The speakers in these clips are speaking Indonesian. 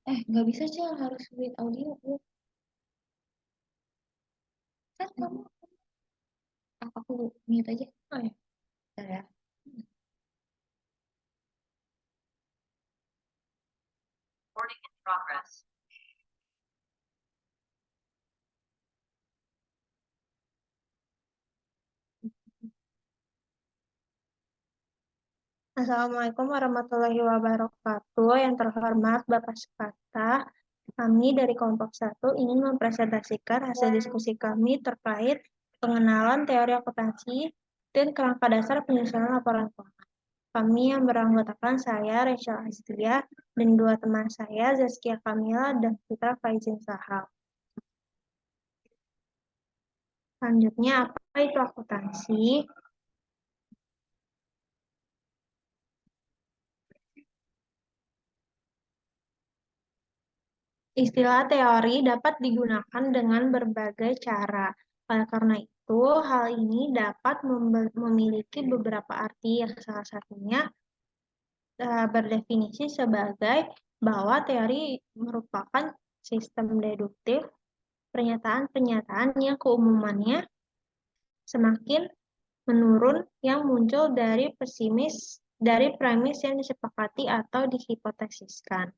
Nggak bisa Cel, harus with audio. Kan kamu, aku mute aja. Oh ya. Bentar ya. Recording in progress. Assalamualaikum warahmatullahi wabarakatuh. Yang terhormat Bapak Sukata, kami dari kelompok 1 ingin mempresentasikan hasil diskusi kami terkait pengenalan teori akuntansi dan kerangka dasar penyusunan laporan keuangan. Kami yang beranggotakan saya, Rachel Astia, dan dua teman saya, Zaskia Kamila dan Fitra Faizin Sahal. Selanjutnya, apa itu akuntansi? Istilah teori dapat digunakan dengan berbagai cara. Karena itu, hal ini dapat memiliki beberapa arti, yang salah satunya berdefinisi sebagai bahwa teori merupakan sistem deduktif, pernyataan-pernyataan yang keumumannya semakin menurun yang muncul dari premis yang disepakati atau dihipotesiskan.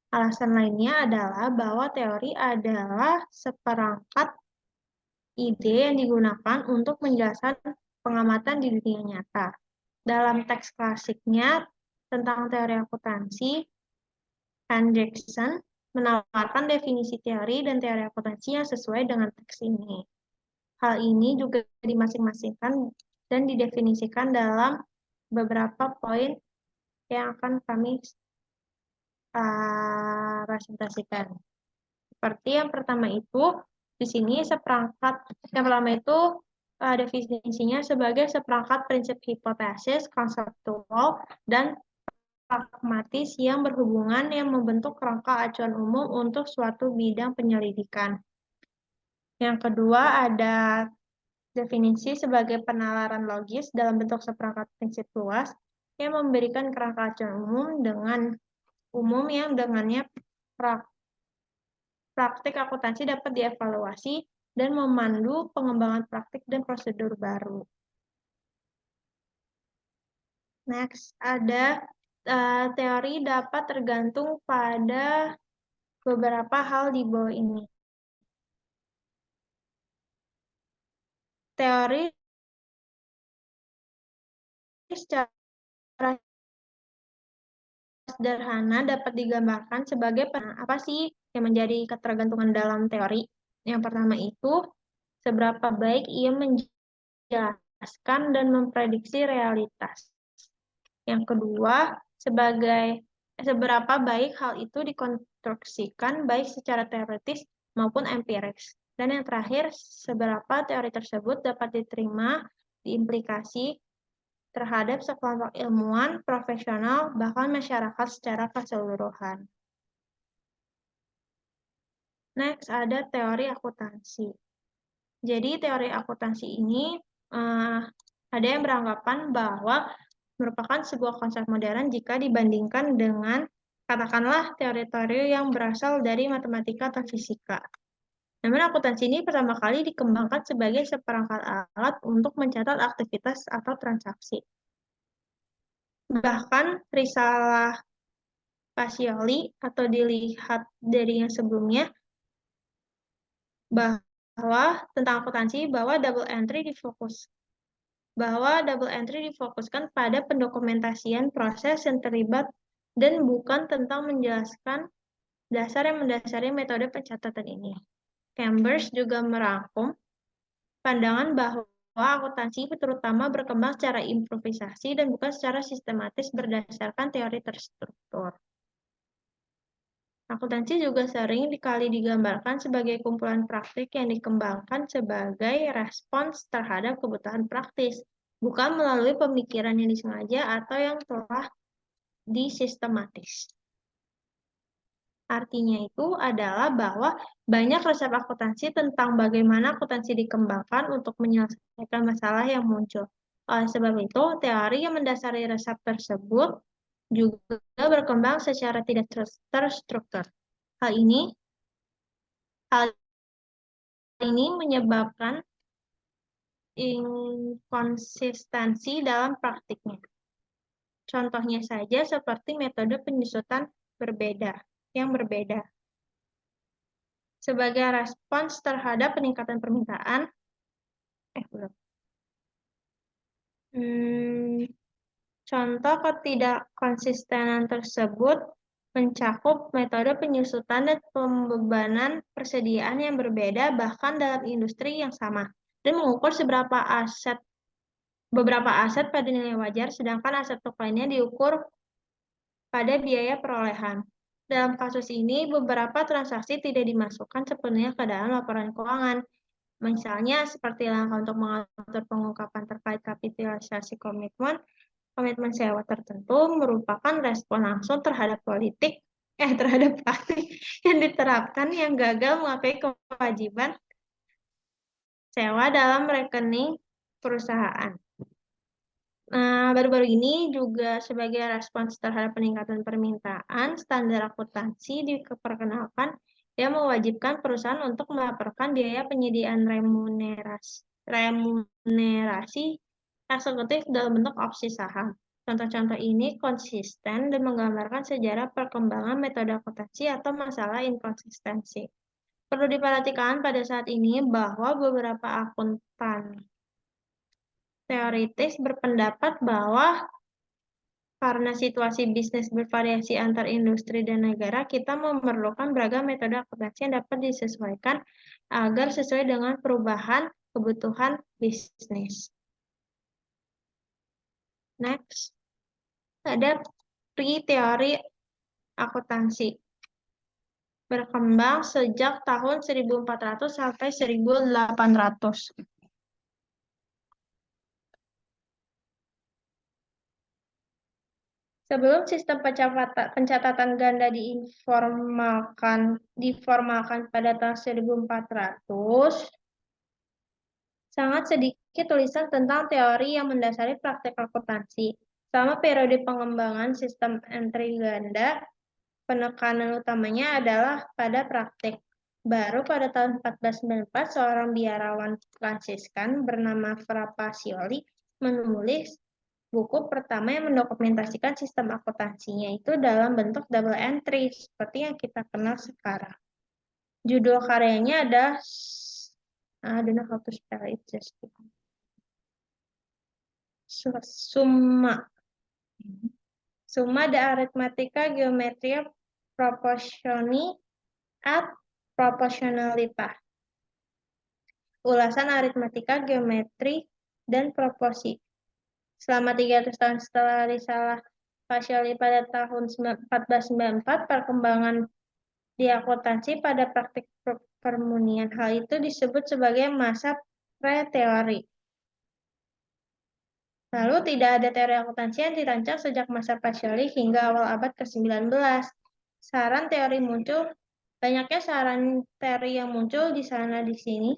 Alasan lainnya adalah bahwa teori adalah seperangkat ide yang digunakan untuk menjelaskan pengamatan di dunia nyata. Dalam teks klasiknya tentang teori akuntansi, Jackson menawarkan definisi teori dan teori akuntansi yang sesuai dengan teks ini. Hal ini juga dimasing-masingkan dan didefinisikan dalam beberapa poin yang akan kami presentasikan. Seperti yang pertama itu, di sini yang pertama itu definisinya sebagai seperangkat prinsip hipotesis, konseptual, dan pragmatis yang berhubungan yang membentuk kerangka acuan umum untuk suatu bidang penyelidikan. Yang kedua ada definisi sebagai penalaran logis dalam bentuk seperangkat prinsip luas yang memberikan kerangka acuan umum yang dengannya praktik akuntansi dapat dievaluasi dan memandu pengembangan praktik dan prosedur baru. Next, ada teori dapat tergantung pada beberapa hal di bawah ini. Teori secara sederhana dapat digambarkan sebagai apa sih yang menjadi ketergantungan dalam teori. Yang pertama itu, seberapa baik ia menjelaskan dan memprediksi realitas. Yang kedua, seberapa baik hal itu dikonstruksikan baik secara teoritis maupun empiris. Dan yang terakhir, seberapa teori tersebut dapat diterima diimplikasi terhadap sekelompok ilmuwan, profesional, bahkan masyarakat secara keseluruhan. Next, ada teori akuntansi. Jadi, teori akuntansi ini ada yang beranggapan bahwa merupakan sebuah konsep modern jika dibandingkan dengan, katakanlah, teori-teori yang berasal dari matematika atau fisika. Namun, akuntansi ini pertama kali dikembangkan sebagai seperangkat alat untuk mencatat aktivitas atau transaksi. Bahkan, risalah Pacioli atau dilihat dari yang sebelumnya, bahwa tentang akuntansi bahwa double entry difokuskan pada pendokumentasian proses yang terlibat dan bukan tentang menjelaskan dasar yang mendasari metode pencatatan ini. Chambers juga merangkum pandangan bahwa akuntansi terutama berkembang secara improvisasi dan bukan secara sistematis berdasarkan teori terstruktur. Akuntansi juga sering kali digambarkan sebagai kumpulan praktik yang dikembangkan sebagai respons terhadap kebutuhan praktis, bukan melalui pemikiran yang disengaja atau yang telah disistematis. Artinya itu adalah bahwa banyak resep akuntansi tentang bagaimana akuntansi dikembangkan untuk menyelesaikan masalah yang muncul. Oleh sebab itu, teori yang mendasari resep tersebut juga berkembang secara tidak terstruktur. Hal ini menyebabkan inkonsistensi dalam praktiknya. Contohnya saja seperti metode penyusutan yang berbeda. Sebagai respons terhadap peningkatan permintaan, contoh ketidakkonsistenan tersebut mencakup metode penyusutan dan pembebanan persediaan yang berbeda bahkan dalam industri yang sama, dan mengukur beberapa aset pada nilai wajar, sedangkan aset stok lainnya diukur pada biaya perolehan. Dalam kasus ini, beberapa transaksi tidak dimasukkan sepenuhnya ke dalam laporan keuangan. Misalnya, seperti langkah untuk mengatur pengungkapan terkait kapitalisasi komitmen sewa tertentu merupakan respon langsung terhadap praktik yang diterapkan yang gagal mengakui kewajiban sewa dalam rekening perusahaan. Nah, baru-baru ini juga sebagai respons terhadap peningkatan permintaan, standar akuntansi diperkenalkan yang mewajibkan perusahaan untuk melaporkan biaya penyediaan remunerasi eksekutif dalam bentuk opsi saham. Contoh-contoh ini konsisten dan menggambarkan sejarah perkembangan metode akuntansi atau masalah inkonsistensi. Perlu diperhatikan pada saat ini bahwa beberapa akuntan teoritis berpendapat bahwa karena situasi bisnis bervariasi antar industri dan negara, kita memerlukan beragam metode akuntansi yang dapat disesuaikan agar sesuai dengan perubahan kebutuhan bisnis. Next, ada pre-teori akuntansi. Berkembang sejak tahun 1400 sampai 1800. Sebelum sistem pencatatan ganda diformalkan pada tahun 1400, sangat sedikit tulisan tentang teori yang mendasari praktek akuntansi. Selama periode pengembangan sistem entry ganda, penekanan utamanya adalah pada praktek. Baru pada tahun 1494, seorang biarawan Fransiskan bernama Fra Pacioli menulis buku pertama yang mendokumentasikan sistem akuntansinya itu dalam bentuk double entry seperti yang kita kenal sekarang. Judul karyanya ada I don't know how to spell it, just Summa de Arithmetica Geometria Proportioni at Proportionalita. Ulasan aritmatika, geometri, dan proporsi. Selama 300 tahun setelah risalah Pacioli pada tahun 1494, perkembangan di akuntansi pada praktik permunian. Hal itu disebut sebagai masa pre-teori. Lalu tidak ada teori akuntansi yang dirancang sejak masa Pacioli hingga awal abad ke-19. Banyaknya saran teori yang muncul di sana sini,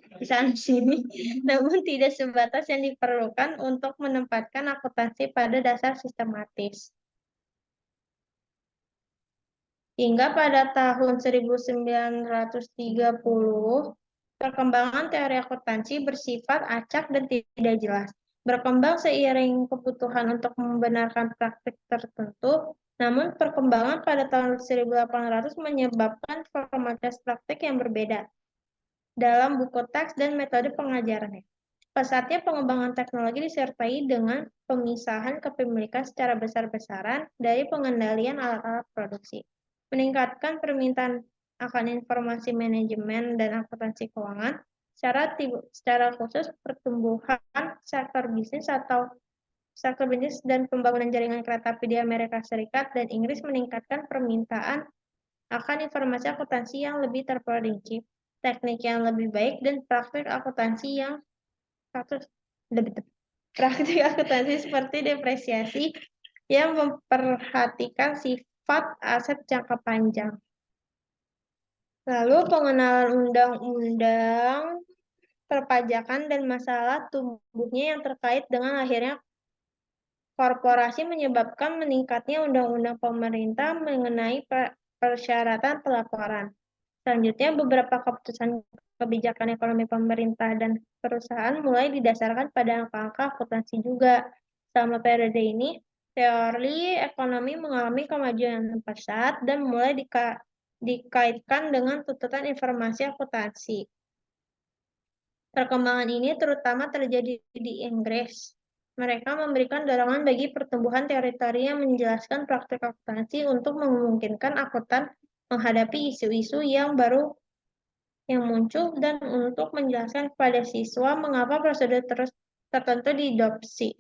namun tidak sebatas yang diperlukan untuk menempatkan akuntansi pada dasar sistematis. Hingga pada tahun 1930, perkembangan teori akuntansi bersifat acak dan tidak jelas. Berkembang seiring kebutuhan untuk membenarkan praktik tertentu, namun perkembangan pada tahun 1800 menyebabkan formalitas praktik yang berbeda dalam buku teks dan metode pengajarannya. Pesatnya pengembangan teknologi disertai dengan pemisahan kepemilikan secara besar-besaran dari pengendalian alat-alat produksi. Meningkatkan permintaan akan informasi manajemen dan akuntansi keuangan, secara khusus pertumbuhan sektor bisnis dan pembangunan jaringan kereta api di Amerika Serikat dan Inggris meningkatkan permintaan akan informasi akuntansi yang lebih terperinci, teknik yang lebih baik, dan praktik akuntansi seperti depresiasi yang memperhatikan sifat aset jangka panjang. Lalu pengenalan undang-undang perpajakan dan masalah tumbuhnya yang terkait dengan lahirnya korporasi menyebabkan meningkatnya undang-undang pemerintah mengenai persyaratan pelaporan. Selanjutnya, beberapa keputusan kebijakan ekonomi pemerintah dan perusahaan mulai didasarkan pada angka-angka akuntansi juga. Selama periode ini, teori ekonomi mengalami kemajuan yang pesat dan mulai dikaitkan dengan tuntutan informasi akuntansi. Perkembangan ini terutama terjadi di Inggris. Mereka memberikan dorongan bagi pertumbuhan teori-teori yang menjelaskan praktik akuntansi untuk memungkinkan akuntan menghadapi isu-isu yang baru yang muncul dan untuk menjelaskan kepada siswa mengapa prosedur tertentu diadopsi.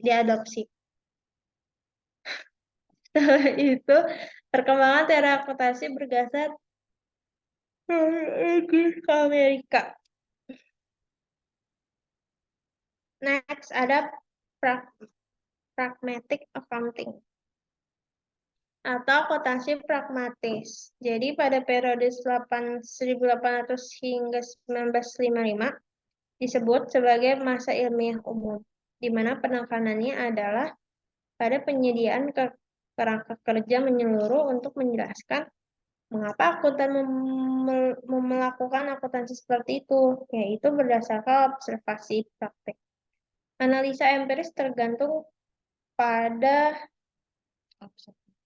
Setelah itu, perkembangan teori akuntansi bergeser dari Inggris ke Amerika. Next, ada pragmatic accounting atau akuntansi pragmatis. Jadi pada periode 1800 hingga 1955 disebut sebagai masa ilmiah umum, di mana penekanannya adalah pada penyediaan kerangka kerja menyeluruh untuk menjelaskan mengapa akuntan melakukan akuntansi seperti itu, yaitu berdasarkan observasi praktik. Analisa empiris tergantung pada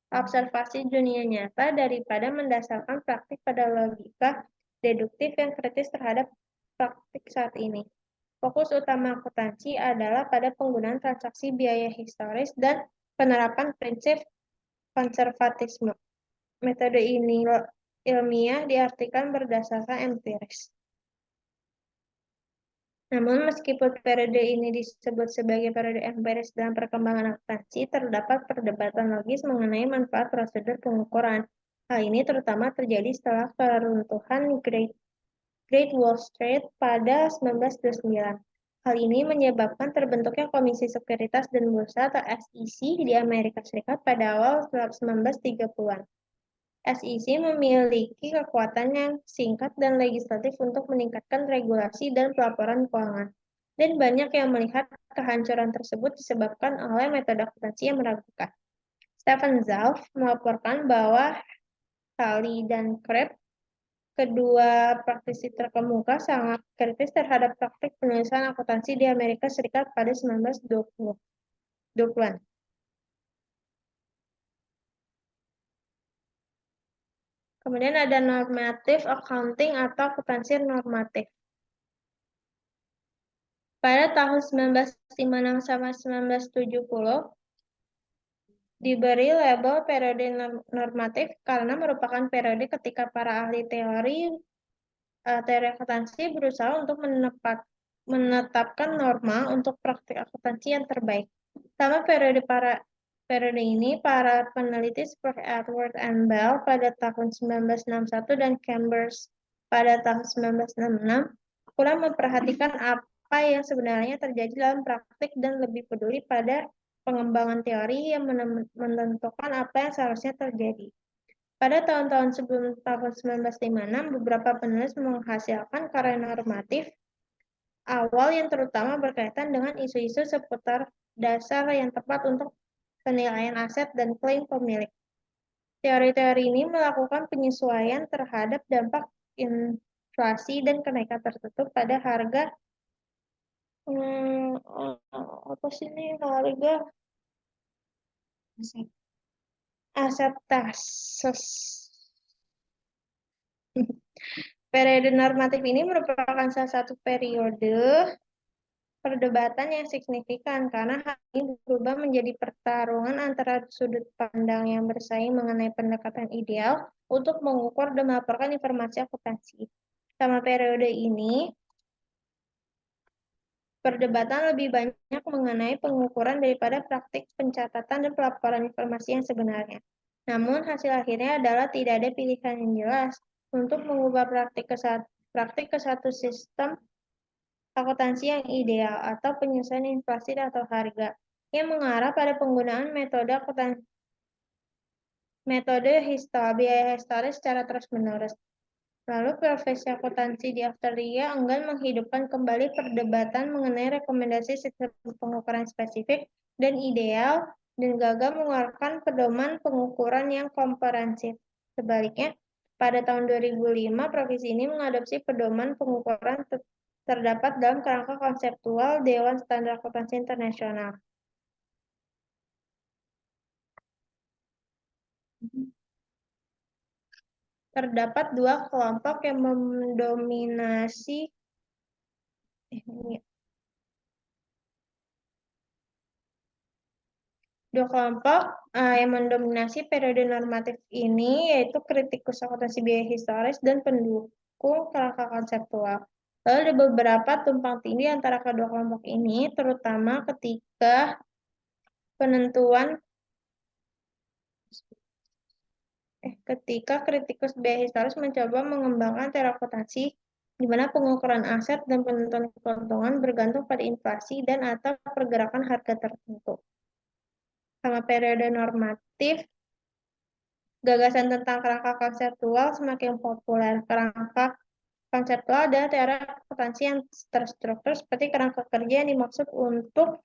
observasi dunia nyata daripada mendasarkan praktik pada logika deduktif yang kritis terhadap praktik saat ini. Fokus utama akuntansi adalah pada penggunaan transaksi biaya historis dan penerapan prinsip konservatisme. Metode ini ilmiah diartikan berdasarkan empiris. Namun, meskipun periode ini disebut sebagai periode empiris dalam perkembangan akuntansi, terdapat perdebatan logis mengenai manfaat prosedur pengukuran. Hal ini terutama terjadi setelah keruntuhan Great Wall Street pada 1929. Hal ini menyebabkan terbentuknya Komisi Sekuritas dan Bursa atau SEC di Amerika Serikat pada awal 1930-an. SEC memiliki kekuatan yang singkat dan legislatif untuk meningkatkan regulasi dan pelaporan keuangan. Dan banyak yang melihat kehancuran tersebut disebabkan oleh metode akuntansi yang meragukan. Stephen Zalf melaporkan bahwa Talley dan Krebs, kedua praktisi terkemuka, sangat kritis terhadap praktik penulisan akuntansi di Amerika Serikat pada 1920-an. Kemudian ada normative accounting atau akuntansi normatif. Pada tahun 1956 sampai 1970, diberi label periode normatif karena merupakan periode ketika para ahli teori akuntansi berusaha untuk menetapkan norma untuk praktik akuntansi yang terbaik. Selama periode ini, para peneliti seperti Edward and Bell pada tahun 1961 dan Chambers pada tahun 1966 kurang memperhatikan apa yang sebenarnya terjadi dalam praktik dan lebih peduli pada pengembangan teori yang menentukan apa yang seharusnya terjadi. Pada tahun-tahun sebelum tahun 1956, beberapa penulis menghasilkan karya normatif awal yang terutama berkaitan dengan isu-isu seputar dasar yang tepat untuk penilaian aset dan klaim pemilik. Teori-teori ini melakukan penyesuaian terhadap dampak inflasi dan kenaikan tertentu pada harga aset tases. Periode normatif ini merupakan salah satu periode perdebatan yang signifikan karena hal ini berubah menjadi pertarungan antara sudut pandang yang bersaing mengenai pendekatan ideal untuk mengukur dan melaporkan informasi akuntansi. Selama periode ini, perdebatan lebih banyak mengenai pengukuran daripada praktik pencatatan dan pelaporan informasi yang sebenarnya. Namun, hasil akhirnya adalah tidak ada pilihan yang jelas untuk mengubah praktik ke satu sistem akuntansi yang ideal atau penyesuaian inflasi atau harga yang mengarah pada penggunaan metode biaya historis secara terus-menerus. Lalu profesi akuntansi di Australia enggan menghidupkan kembali perdebatan mengenai rekomendasi sistem pengukuran spesifik dan ideal dan gagal mengeluarkan pedoman pengukuran yang komprehensif. Sebaliknya, Pada tahun 2005, provinsi ini mengadopsi pedoman pengukuran terdapat dalam kerangka konseptual Dewan Standar Akuntansi Internasional. Terdapat dua kelompok yang mendominasi yang mendominasi periode normatif ini yaitu kritikus akuntansi biaya historis dan pendukung kerangka konseptual. Lalu ada beberapa tumpang tindih antara kedua kelompok ini, terutama ketika kritikus biaya historis mencoba mengembangkan teori akuntansi di mana pengukuran aset dan penentuan keuntungan bergantung pada inflasi dan atau pergerakan harga tertentu. Sama periode normatif, gagasan tentang kerangka konseptual semakin populer. Kerangka konseptual adalah teori akuntansi yang terstruktur seperti kerangka kerja yang dimaksud untuk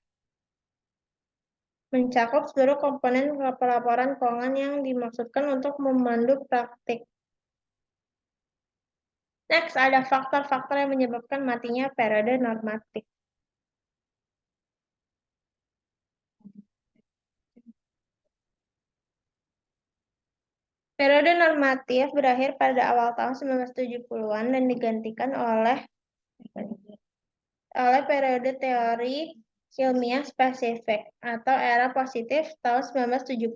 mencakup seluruh komponen pelaporan keuangan yang dimaksudkan untuk memandu praktik. Next, ada faktor-faktor yang menyebabkan matinya periode normatif. Periode normatif berakhir pada awal tahun 1970-an dan digantikan oleh periode teori ilmiah spesifik atau era positif tahun 1970.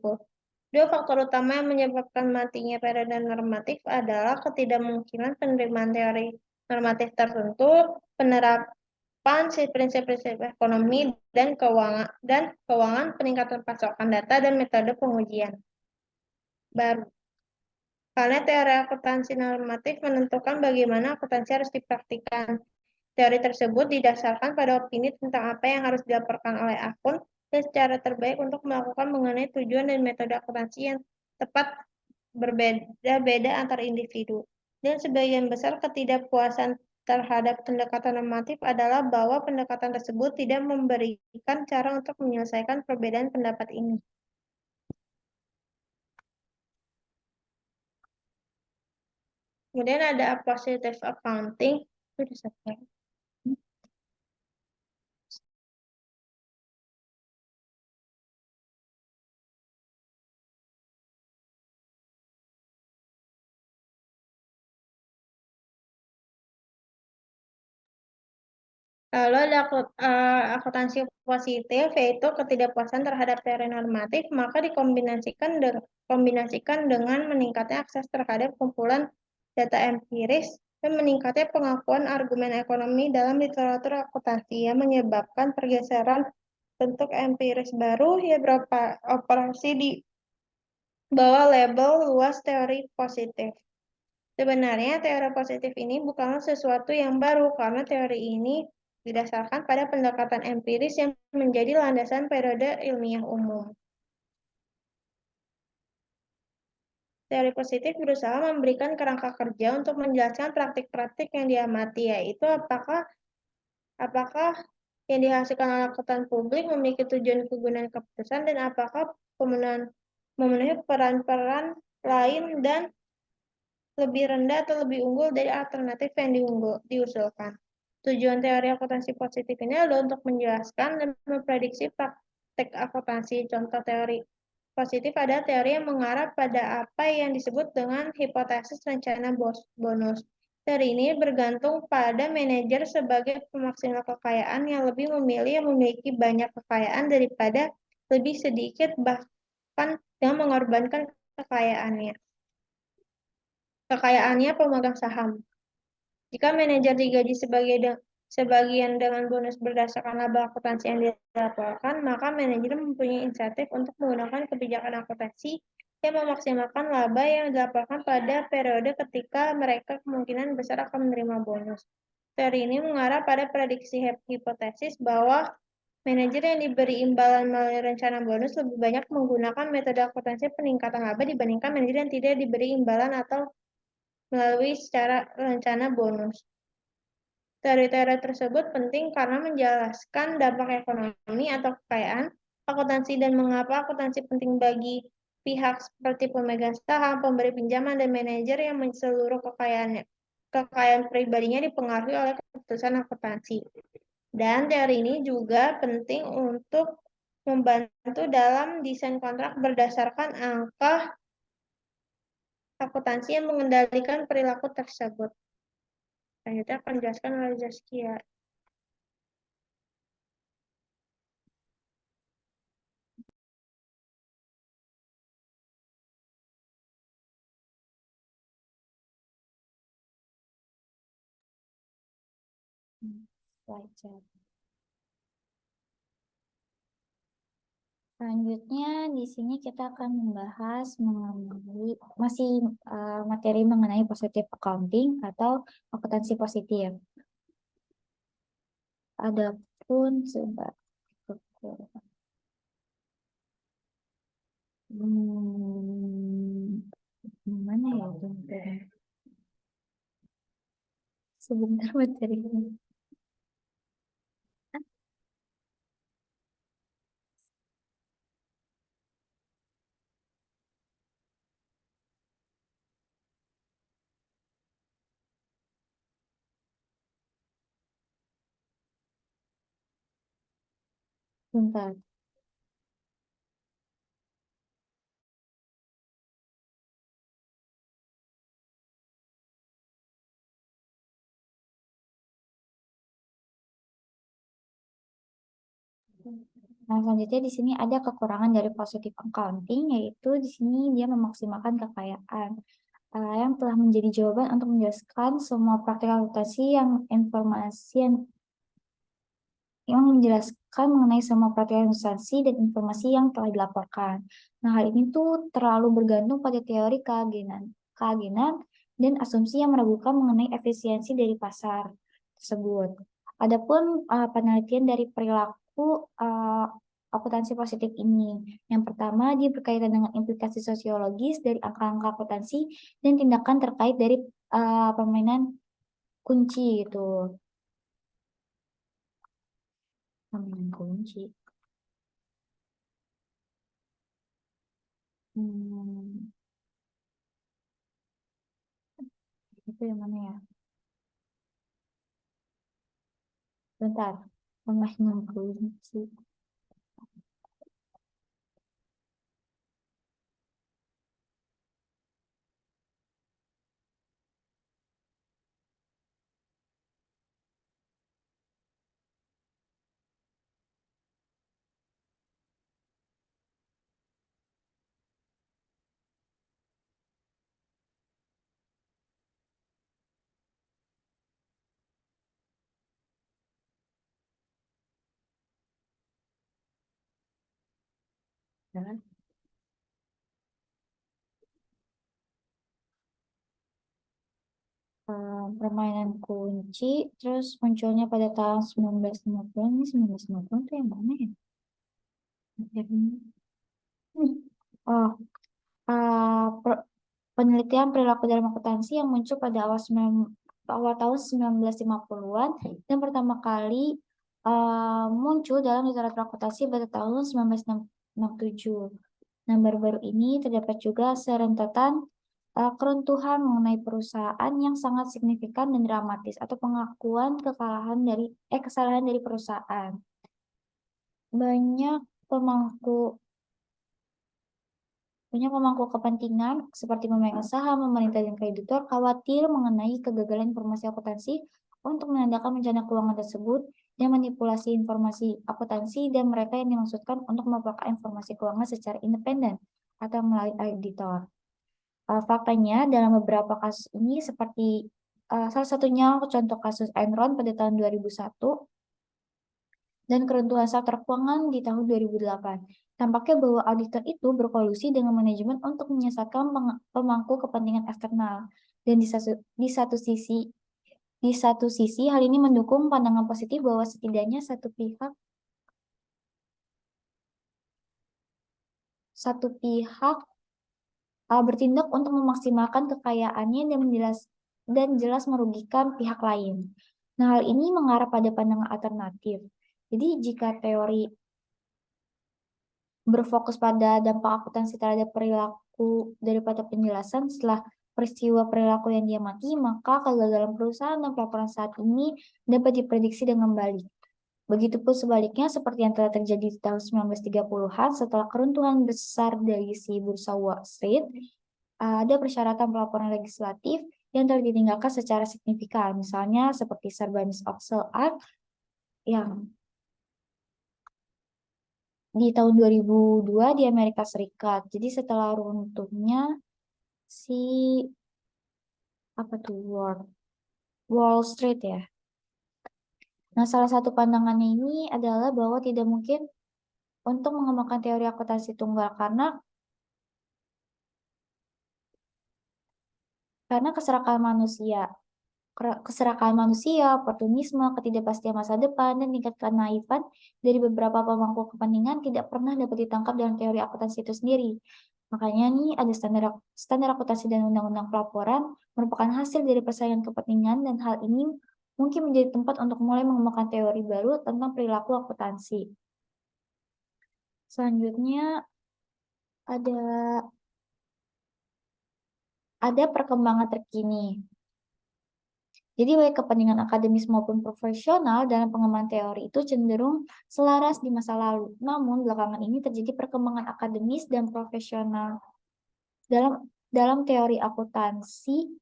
Dua faktor utama yang menyebabkan matinya periode normatif adalah ketidakmungkinan penerimaan teori normatif tertentu, penerapan prinsip-prinsip ekonomi dan keuangan, peningkatan pasokan data dan metode pengujian baru. Karena teori akuntansi normatif menentukan bagaimana akuntansi harus dipraktikkan. Teori tersebut didasarkan pada opini tentang apa yang harus dilaporkan oleh akun dan secara terbaik untuk melakukan mengenai tujuan dan metode akuntansi yang tepat berbeda-beda antar individu. Dan sebagian besar ketidakpuasan terhadap pendekatan normatif adalah bahwa pendekatan tersebut tidak memberikan cara untuk menyelesaikan perbedaan pendapat ini. Kemudian ada positive accounting. Lalu ada akuntansi positif, yaitu ketidakpuasan terhadap teori normatif, maka dikombinasikan dengan meningkatnya akses terhadap kumpulan data empiris dan meningkatnya pengakuan argumen ekonomi dalam literatur akuntansi yang menyebabkan pergeseran bentuk empiris baru yang beroperasi di bawah label luas teori positif. Sebenarnya teori positif ini bukanlah sesuatu yang baru karena teori ini didasarkan pada pendekatan empiris yang menjadi landasan periode ilmiah umum. Teori positif berusaha memberikan kerangka kerja untuk menjelaskan praktik-praktik yang diamati, yaitu apakah yang dihasilkan oleh akuntan publik memiliki tujuan kegunaan keputusan dan apakah memenuhi peran-peran lain dan lebih rendah atau lebih unggul dari alternatif yang diusulkan. Tujuan teori akuntansi positif ini adalah untuk menjelaskan dan memprediksi praktek akuntansi. Contoh teori positif adalah teori yang mengarah pada apa yang disebut dengan hipotesis rencana bonus. Teori ini bergantung pada manajer sebagai pemaksimal kekayaan yang lebih memilih yang memiliki banyak kekayaan daripada lebih sedikit bahkan yang mengorbankan kekayaannya pemegang saham. Jika manajer digaji sebagian dengan bonus berdasarkan laba akuntansi yang dilaporkan, maka manajer mempunyai insentif untuk menggunakan kebijakan akuntansi yang memaksimalkan laba yang dilaporkan pada periode ketika mereka kemungkinan besar akan menerima bonus. Teori ini mengarah pada prediksi hipotesis bahwa manajer yang diberi imbalan melalui rencana bonus lebih banyak menggunakan metode akuntansi peningkatan laba dibandingkan manajer yang tidak diberi imbalan atau melalui secara rencana bonus. Teori-teori tersebut penting karena menjelaskan dampak ekonomi atau kekayaan akuntansi dan mengapa akuntansi penting bagi pihak seperti pemegang saham, pemberi pinjaman, dan manajer yang seluruh kekayaan pribadinya dipengaruhi oleh keputusan akuntansi. Dan teori ini juga penting untuk membantu dalam desain kontrak berdasarkan angka akuntansi yang mengendalikan perilaku tersebut. Selanjutnya akan dijelaskan oleh Zaskia. Slide. Selanjutnya di sini kita akan membahas mengenai materi mengenai positive accounting atau akuntansi positif. Adapun coba mana ya itu? Sebentar materinya. Bentar. Nah, selanjutnya di sini ada kekurangan dari positive accounting, yaitu di sini dia memaksimalkan kekayaan yang telah menjadi jawaban untuk menjelaskan semua praktik akuntansi yang menjelaskan mengenai semua praktik akuntansi dan informasi yang telah dilaporkan. Nah, hal ini tuh terlalu bergantung pada teori keagenan dan asumsi yang meragukan mengenai efisiensi dari pasar tersebut. Adapun penelitian dari perilaku akuntansi positif ini. Yang pertama, dia berkaitan dengan implikasi sosiologis dari angka-angka akuntansi dan tindakan terkait dari permainan kunci itu. Permainan kunci. Itu yang mana ya? Bentar. Permainan kunci. Ya. Permainan kunci, terus munculnya pada tahun 1950. Ini 1950 itu yang mana ya? Oh, penelitian perilaku dalam akuntansi yang muncul pada awal tahun 1950-an dan pertama kali muncul dalam literatur akuntansi pada tahun 1967. Nah, baru-baru ini terdapat juga serentetan keruntuhan mengenai perusahaan yang sangat signifikan dan dramatis atau pengakuan kesalahan dari perusahaan. Banyak pemangku kepentingan seperti pemegang saham, pemerintah, dan kreditur khawatir mengenai kegagalan informasi akuntansi untuk menandakan rencana keuangan tersebut dan manipulasi informasi akuntansi dan mereka yang dimaksudkan untuk melaporkan informasi keuangan secara independen atau melalui auditor. Faktanya dalam beberapa kasus ini seperti salah satunya contoh kasus Enron pada tahun 2001 dan keruntuhan sektor keuangan di tahun 2008. Tampaknya bahwa auditor itu berkolusi dengan manajemen untuk menyesatkan pemangku kepentingan eksternal. Dan di satu sisi hal ini mendukung pandangan positif bahwa setidaknya satu pihak bertindak untuk memaksimalkan kekayaannya dan jelas merugikan pihak lain. Nah, hal ini mengarah pada pandangan alternatif. Jadi jika teori berfokus pada dampak akuntansi terhadap perilaku daripada penjelasan setelah peristiwa perilaku yang diamati, maka kegagalan perusahaan dan pelaporan saat ini dapat diprediksi dengan baik. Begitupun sebaliknya seperti yang telah terjadi di tahun 1930-an setelah keruntuhan besar dari si bursa Wall Street, ada persyaratan pelaporan legislatif yang telah ditinggalkan secara signifikan, misalnya seperti Sarbanes-Oxley Act yang di tahun 2002 di Amerika Serikat. Jadi setelah runtuhnya si apa tuh Wall Street ya. Nah, salah satu pandangannya ini adalah bahwa tidak mungkin untuk mengembangkan teori akuntansi tunggal karena keserakahan manusia, oportunisme, ketidakpastian masa depan, dan tingkat kenaifan dari beberapa pemangku kepentingan tidak pernah dapat ditangkap dalam teori akuntansi itu sendiri. Makanya nih ada standar akuntansi dan undang-undang pelaporan merupakan hasil dari persaingan kepentingan dan hal ini mungkin menjadi tempat untuk mulai mengembangkan teori baru tentang perilaku akuntansi. Selanjutnya ada perkembangan terkini. Jadi baik kepentingan akademis maupun profesional dalam pengembangan teori itu cenderung selaras di masa lalu. Namun belakangan ini terjadi perkembangan akademis dan profesional dalam teori akuntansi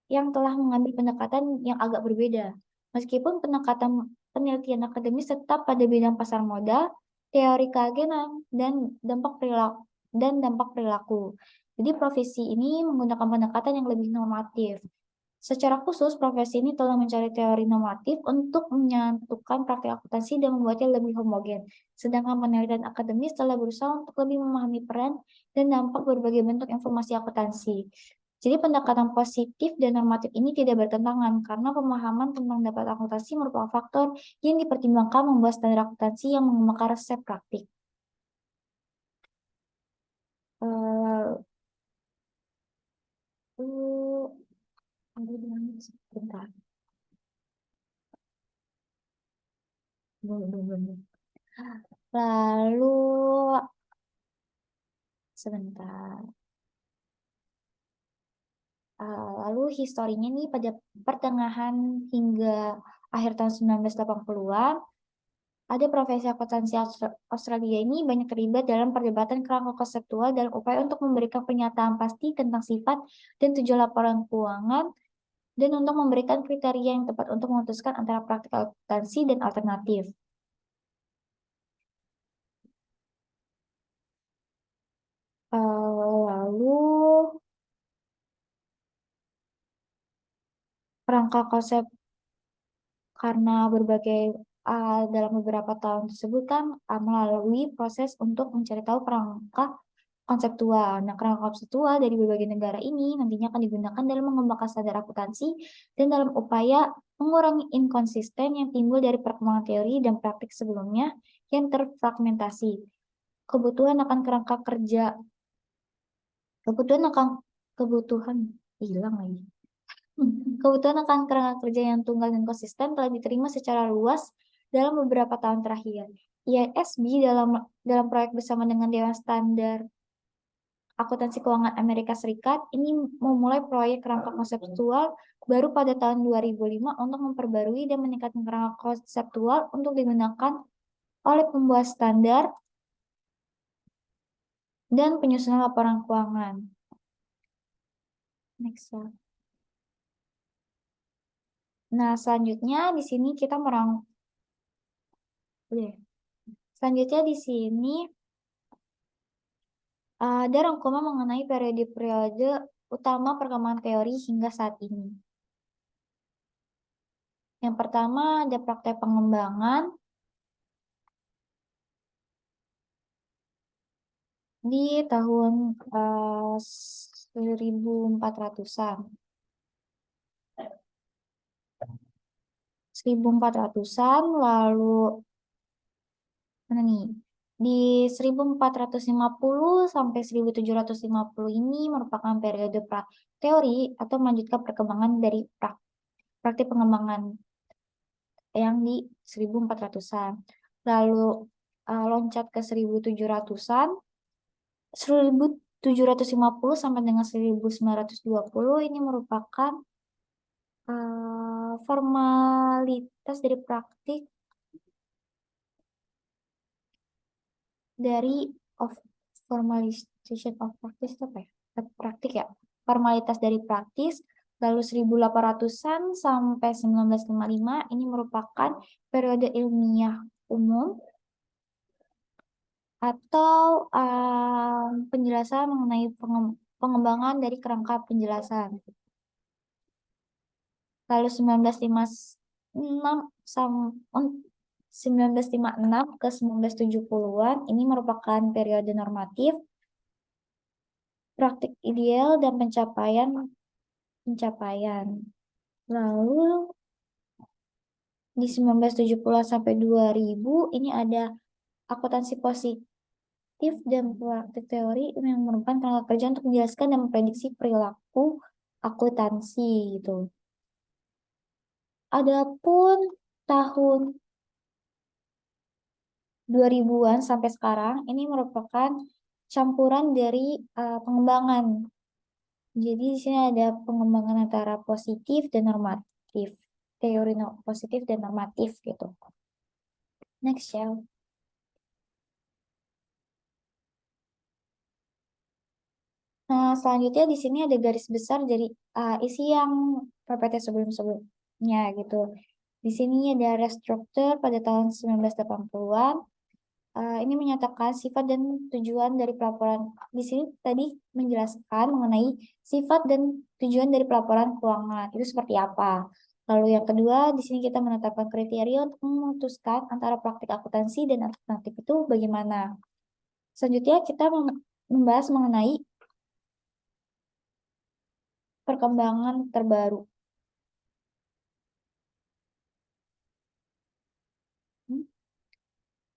yang telah mengambil pendekatan yang agak berbeda. Meskipun pendekatan penelitian akademis tetap pada bidang pasar modal, teori keagenan dan dampak perilaku. Jadi profesi ini menggunakan pendekatan yang lebih normatif. Secara khusus, profesi ini telah mencari teori normatif untuk menyatukan praktik akuntansi dan membuatnya lebih homogen. Sedangkan penelitian akademis telah berusaha untuk lebih memahami peran dan dampak berbagai bentuk informasi akuntansi. Jadi pendekatan positif dan normatif ini tidak bertentangan karena pemahaman tentang dampak akuntansi merupakan faktor yang dipertimbangkan membuat standar akuntansi yang menggunakan resep praktik. Sebentar. Lalu sebentar. Lalu historinya nih pada pertengahan hingga akhir tahun 1980-an, ada profesi akuntansi Australia ini banyak terlibat dalam perdebatan kerangka konseptual dalam upaya untuk memberikan pernyataan pasti tentang sifat dan tujuan laporan keuangan dan untuk memberikan kriteria yang tepat untuk memutuskan antara praktik akuntansi dan alternatif. Lalu kerangka konsep karena dalam beberapa tahun tersebut kan melalui proses untuk mencari tahu kerangka konseptual. Nah, kerangka konseptual dari berbagai negara ini nantinya akan digunakan dalam mengembangkan standar akuntansi dan dalam upaya mengurangi inkonsisten yang timbul dari perkembangan teori dan praktik sebelumnya yang terfragmentasi. Kebutuhan akan kerangka kerja, Kebutuhan akan kerangka kerja yang tunggal dan konsisten telah diterima secara luas dalam beberapa tahun terakhir. IASB dalam proyek bersama dengan Dewan Standar Akuntansi Keuangan Amerika Serikat ini memulai proyek kerangka konseptual baru pada tahun 2005 untuk memperbarui dan meningkatkan kerangka konseptual untuk digunakan oleh pembuat standar dan penyusunan laporan keuangan. Next slide. Nah, selanjutnya di sini kita Selanjutnya di sini ada rangkuman mengenai periode-periode utama perkembangan teori hingga saat ini. Yang pertama ada praktek pengembangan di tahun 1400-an. 1400-an lalu mana nih? Di 1450 sampai 1750 ini merupakan periode teori atau melanjutkan perkembangan dari praktik pengembangan yang di 1400-an. Lalu loncat ke 1.700-an, 1.750 sampai dengan 1.920 ini merupakan formalitas dari praktik dari formalization of practice itu apa ya? Praktik ya. Formalitas dari praktis. Lalu 1.800-an sampai 1955 ini merupakan periode ilmiah umum atau penjelasan mengenai pengembangan dari kerangka penjelasan. Lalu 1956 ke 1970-an ini merupakan periode normatif, praktik ideal dan pencapaian. Lalu di 1970 sampai 2000 ini ada akuntansi positif dan praktik teori yang merupakan tenaga kerja untuk menjelaskan dan memprediksi perilaku akuntansi gitu. Adapun tahun 2000-an sampai sekarang ini merupakan campuran dari pengembangan. Jadi di sini ada pengembangan antara positif dan normatif, teori positif dan normatif gitu. Next, Shell. Nah, selanjutnya di sini ada garis besar dari isi yang PPT sebelum-sebelumnya gitu. Di sini ada restruktur pada tahun 1980-an. Ini menyatakan sifat dan tujuan dari pelaporan. Di sini tadi menjelaskan mengenai sifat dan tujuan dari pelaporan keuangan. Itu seperti apa? Lalu yang kedua, di sini kita menetapkan kriteria untuk memutuskan antara praktik akuntansi dan alternatif itu bagaimana. Selanjutnya kita membahas mengenai perkembangan terbaru.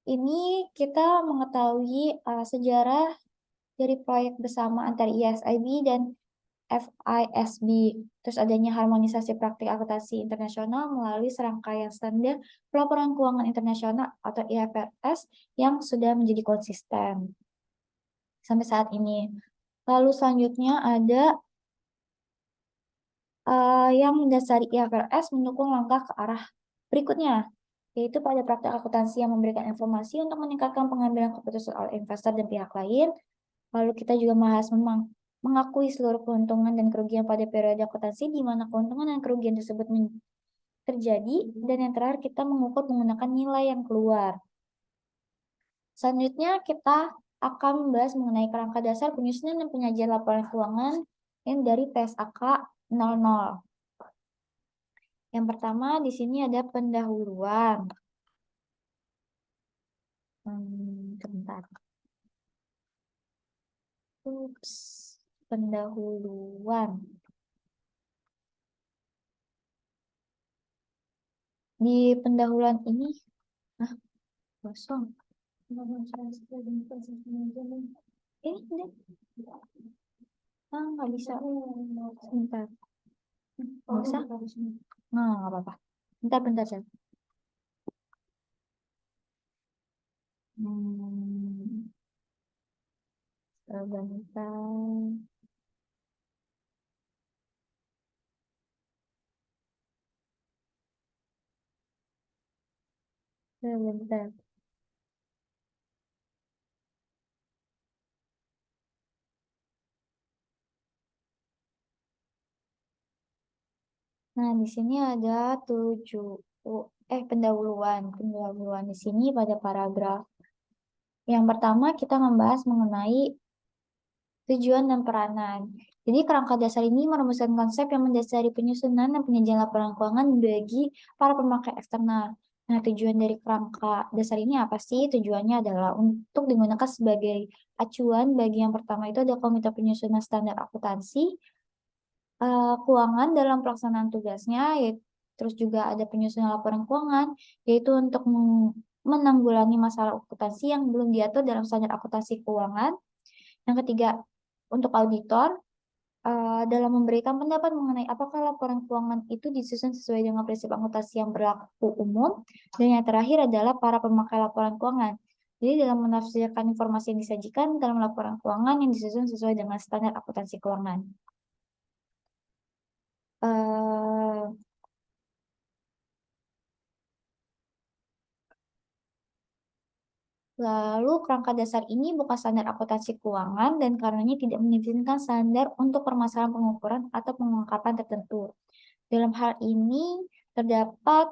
Ini kita mengetahui sejarah dari proyek bersama antara IASIB dan FISB. Terus adanya harmonisasi praktik akuntansi internasional melalui serangkaian standar pelaporan keuangan internasional atau IFRS yang sudah menjadi konsisten sampai saat ini. Lalu selanjutnya ada yang mendasari IFRS mendukung langkah ke arah berikutnya, yaitu pada praktek akuntansi yang memberikan informasi untuk meningkatkan pengambilan keputusan oleh investor dan pihak lain. Lalu kita juga bahas mengakui seluruh keuntungan dan kerugian pada periode akuntansi, di mana keuntungan dan kerugian tersebut terjadi, dan yang terakhir kita mengukur menggunakan nilai yang keluar. Selanjutnya kita akan membahas mengenai kerangka dasar penyusunan dan penyajian laporan keuangan yang dari PSAK 00. Yang pertama di sini ada pendahuluan. Sebentar. Pendahuluan. Di pendahuluan ini, kosong. Ini nggak bisa. Sebentar. Nggak bisa? Nggak apa-apa. Bentar, Cel. Sebentar. Sebentar. Nah, di sini ada pendahuluan. Pendahuluan di sini pada paragraf. Yang pertama kita membahas mengenai tujuan dan peranan. Jadi kerangka dasar ini merumuskan konsep yang mendasari penyusunan dan penyajian laporan keuangan bagi para pemakai eksternal. Nah, tujuan dari kerangka dasar ini apa sih? Tujuannya adalah untuk digunakan sebagai acuan bagi yang pertama itu ada Komite Penyusunan Standar Akuntansi keuangan dalam pelaksanaan tugasnya, terus juga ada penyusunan laporan keuangan, yaitu untuk menanggulangi masalah akuntansi yang belum diatur dalam standar akuntansi keuangan. Yang ketiga, untuk auditor, dalam memberikan pendapat mengenai apakah laporan keuangan itu disusun sesuai dengan prinsip akuntansi yang berlaku umum. Dan yang terakhir adalah para pemakai laporan keuangan. Jadi dalam menafsirkan informasi yang disajikan dalam laporan keuangan yang disusun sesuai dengan standar akuntansi keuangan. Lalu kerangka dasar ini bukan standar akuntansi keuangan dan karenanya tidak mengizinkan standar untuk permasalahan pengukuran atau pengungkapan tertentu. Dalam hal ini terdapat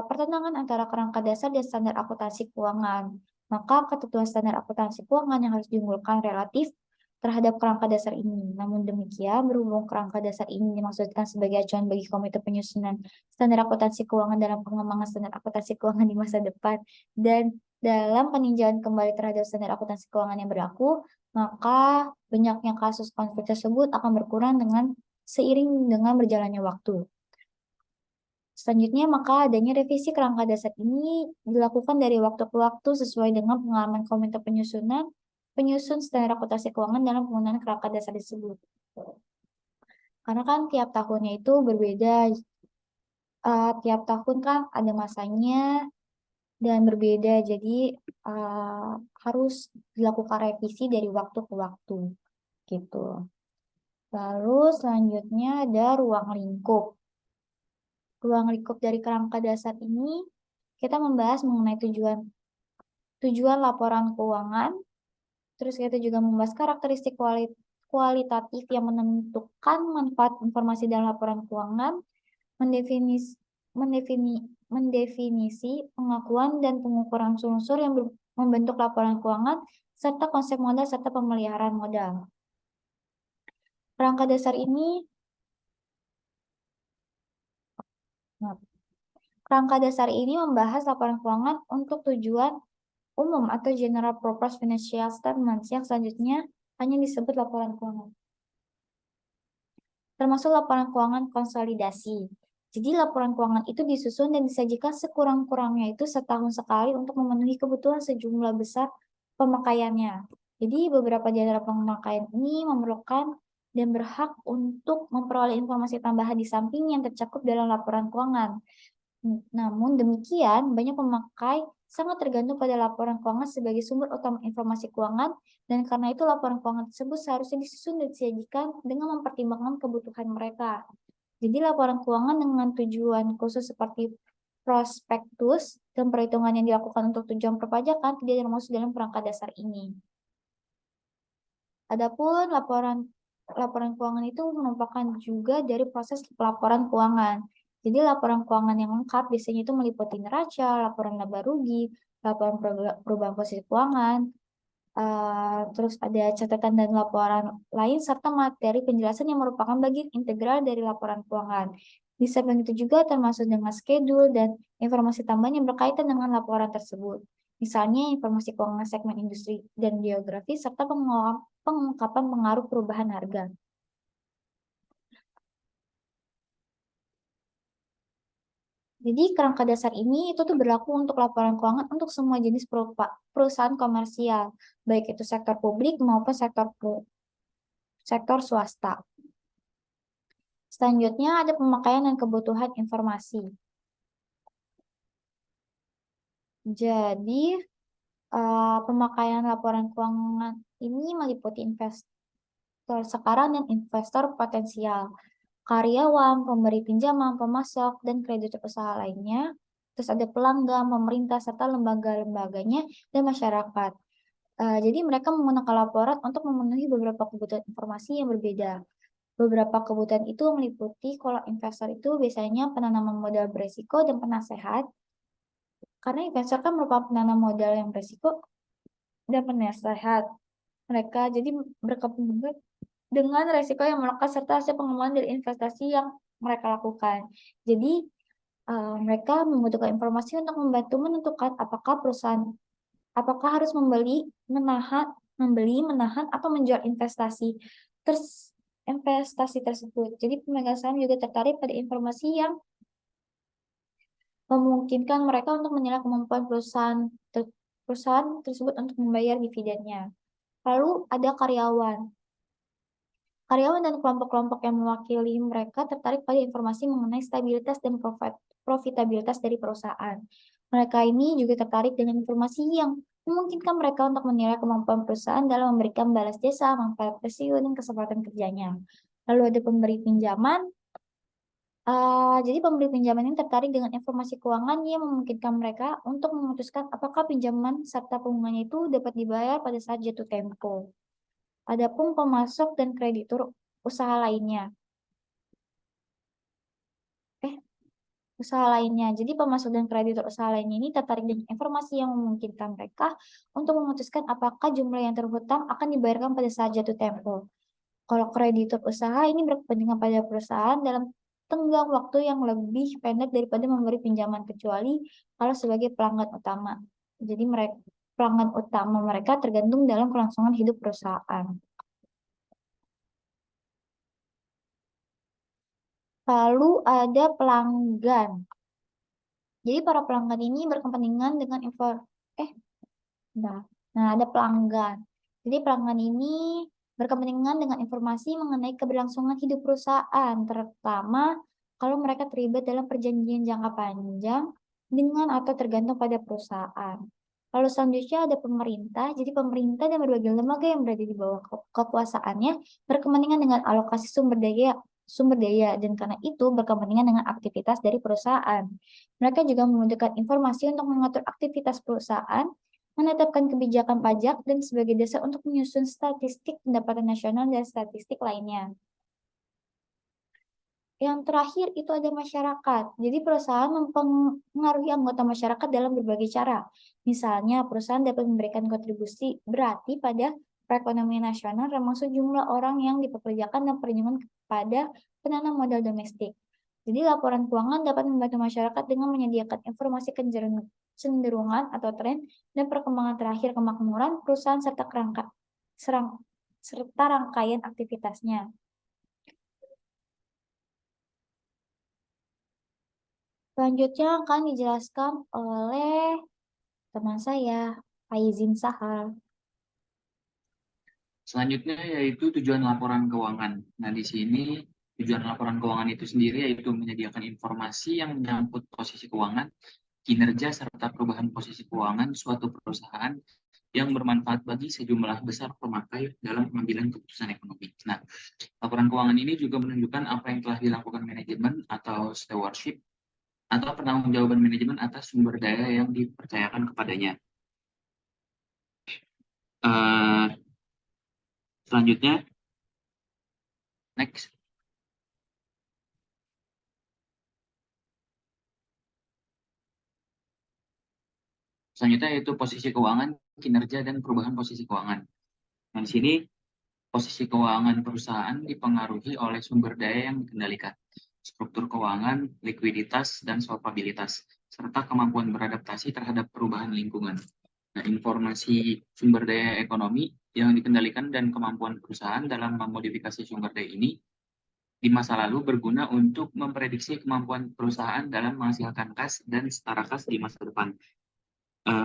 pertentangan antara kerangka dasar dan standar akuntansi keuangan. Maka ketentuan standar akuntansi keuangan yang harus diunggulkan relatif terhadap kerangka dasar ini. Namun demikian, berhubung kerangka dasar ini dimaksudkan sebagai acuan bagi komite penyusunan standar akuntansi keuangan dalam pengembangan standar akuntansi keuangan di masa depan dan dalam peninjauan kembali terhadap standar akuntansi keuangan yang berlaku, maka banyaknya kasus konflik tersebut akan berkurang seiring dengan berjalannya waktu. Selanjutnya, maka adanya revisi kerangka dasar ini dilakukan dari waktu ke waktu sesuai dengan pengalaman komite penyusun standar akuntansi keuangan dalam penggunaan kerangka dasar tersebut. Karena kan tiap tahunnya itu berbeda, tiap tahun kan ada masanya dan berbeda, jadi harus dilakukan revisi dari waktu ke waktu, gitu. Lalu selanjutnya ada ruang lingkup. Ruang lingkup dari kerangka dasar ini kita membahas mengenai tujuan laporan keuangan, terus kita juga membahas karakteristik kualitatif yang menentukan manfaat informasi dalam laporan keuangan, mendefinisi pengakuan dan pengukuran unsur yang membentuk laporan keuangan, serta konsep modal serta pemeliharaan modal. Kerangka dasar ini membahas laporan keuangan untuk tujuan umum atau general purpose financial statements yang selanjutnya hanya disebut laporan keuangan. Termasuk laporan keuangan konsolidasi. Jadi laporan keuangan itu disusun dan disajikan sekurang-kurangnya itu setahun sekali untuk memenuhi kebutuhan sejumlah besar pemakaiannya. Jadi beberapa genre pemakaian ini memerlukan dan berhak untuk memperoleh informasi tambahan di samping yang tercakup dalam laporan keuangan. Namun demikian, banyak pemakai sangat tergantung pada laporan keuangan sebagai sumber utama informasi keuangan, dan karena itu laporan keuangan tersebut seharusnya disusun dan disajikan dengan mempertimbangkan kebutuhan mereka. Jadi laporan keuangan dengan tujuan khusus seperti prospektus dan perhitungan yang dilakukan untuk tujuan perpajakan tidak termasuk dalam kerangka dasar ini. Adapun laporan keuangan itu merupakan juga dari proses pelaporan keuangan. Jadi laporan keuangan yang lengkap biasanya itu meliputi neraca, laporan laba rugi, laporan perubahan posisi keuangan, terus ada catatan dan laporan lain, serta materi penjelasan yang merupakan bagian integral dari laporan keuangan. Di samping itu juga termasuk dengan schedule dan informasi tambahan yang berkaitan dengan laporan tersebut. Misalnya informasi keuangan segmen industri dan geografi, serta pengungkapan pengaruh perubahan harga. Jadi kerangka dasar ini itu tuh berlaku untuk laporan keuangan untuk semua jenis perusahaan komersial, baik itu sektor publik maupun sektor swasta. Selanjutnya ada pemakaian dan kebutuhan informasi. Jadi pemakaian laporan keuangan ini meliputi investor sekarang dan investor potensial, karyawan, pemberi pinjaman, pemasok, dan kreditur usaha lainnya. Terus ada pelanggan, pemerintah, serta lembaga-lembaganya, dan masyarakat. Jadi mereka menggunakan laporan untuk memenuhi beberapa kebutuhan informasi yang berbeda. Beberapa kebutuhan itu meliputi kalau investor itu biasanya penanaman modal beresiko dan penasehat. Karena investor kan merupakan penanam modal yang beresiko dan penasehat. Mereka jadi berkepentingan dengan resiko yang melekat serta hasil pengembangan dari investasi yang mereka lakukan. Jadi mereka membutuhkan informasi untuk membantu menentukan apakah harus membeli, menahan, atau menjual investasi tersebut. Jadi pemegang saham juga tertarik pada informasi yang memungkinkan mereka untuk menilai kemampuan perusahaan tersebut untuk membayar dividennya. Lalu ada karyawan. Karyawan dan kelompok-kelompok yang mewakili mereka tertarik pada informasi mengenai stabilitas dan profitabilitas dari perusahaan. Mereka ini juga tertarik dengan informasi yang memungkinkan mereka untuk menilai kemampuan perusahaan dalam memberikan balas jasa, manfaat pensiun, dan kesempatan kerjanya. Lalu ada pemberi pinjaman. Jadi pemberi pinjaman ini tertarik dengan informasi keuangan yang memungkinkan mereka untuk memutuskan apakah pinjaman serta bunganya itu dapat dibayar pada saat jatuh tempo. Adapun pemasok dan kreditur usaha lainnya. Jadi pemasok dan kreditur usaha lainnya ini tertarik dengan informasi yang memungkinkan mereka untuk memutuskan apakah jumlah yang terhutang akan dibayarkan pada saat jatuh tempo. Kalau kreditur usaha ini berkepentingan pada perusahaan dalam tenggang waktu yang lebih pendek daripada memberi pinjaman, kecuali kalau sebagai pelanggan utama. Jadi pelanggan utama mereka tergantung dalam kelangsungan hidup perusahaan. Lalu ada pelanggan. Jadi para pelanggan ini berkepentingan dengan ada pelanggan. Jadi pelanggan ini berkepentingan dengan informasi mengenai keberlangsungan hidup perusahaan, terutama kalau mereka terlibat dalam perjanjian jangka panjang dengan atau tergantung pada perusahaan. Lalu selanjutnya ada pemerintah. Jadi pemerintah dan berbagai lembaga yang berada di bawah kekuasaannya berkepentingan dengan alokasi sumber daya dan karena itu berkepentingan dengan aktivitas dari perusahaan. Mereka juga membutuhkan informasi untuk mengatur aktivitas perusahaan, menetapkan kebijakan pajak, dan sebagai dasar untuk menyusun statistik pendapatan nasional dan statistik lainnya. Yang terakhir itu ada masyarakat. Jadi perusahaan mempengaruhi anggota masyarakat dalam berbagai cara. Misalnya perusahaan dapat memberikan kontribusi berarti pada perekonomian nasional termasuk jumlah orang yang dipekerjakan dan perlindungan kepada penanam modal domestik. Jadi laporan keuangan dapat membantu masyarakat dengan menyediakan informasi kecenderungan atau tren dan perkembangan terakhir kemakmuran perusahaan serta rangkaian aktivitasnya. Selanjutnya akan dijelaskan oleh teman saya, Faizin Sahal. Selanjutnya yaitu tujuan laporan keuangan. Nah, di sini tujuan laporan keuangan itu sendiri yaitu menyediakan informasi yang menyangkut posisi keuangan, kinerja, serta perubahan posisi keuangan suatu perusahaan yang bermanfaat bagi sejumlah besar pemakai dalam pengambilan keputusan ekonomi. Nah, laporan keuangan ini juga menunjukkan apa yang telah dilakukan manajemen atau stewardship atau penanggung-jawaban manajemen atas sumber daya yang dipercayakan kepadanya. Selanjutnya, next. Selanjutnya yaitu posisi keuangan, kinerja, dan perubahan posisi keuangan. Nah, di sini posisi keuangan perusahaan dipengaruhi oleh sumber daya yang dikendalikan, struktur keuangan, likuiditas, dan solvabilitas, serta kemampuan beradaptasi terhadap perubahan lingkungan. Nah, informasi sumber daya ekonomi yang dikendalikan dan kemampuan perusahaan dalam memodifikasi sumber daya ini di masa lalu berguna untuk memprediksi kemampuan perusahaan dalam menghasilkan kas dan setara kas di masa depan.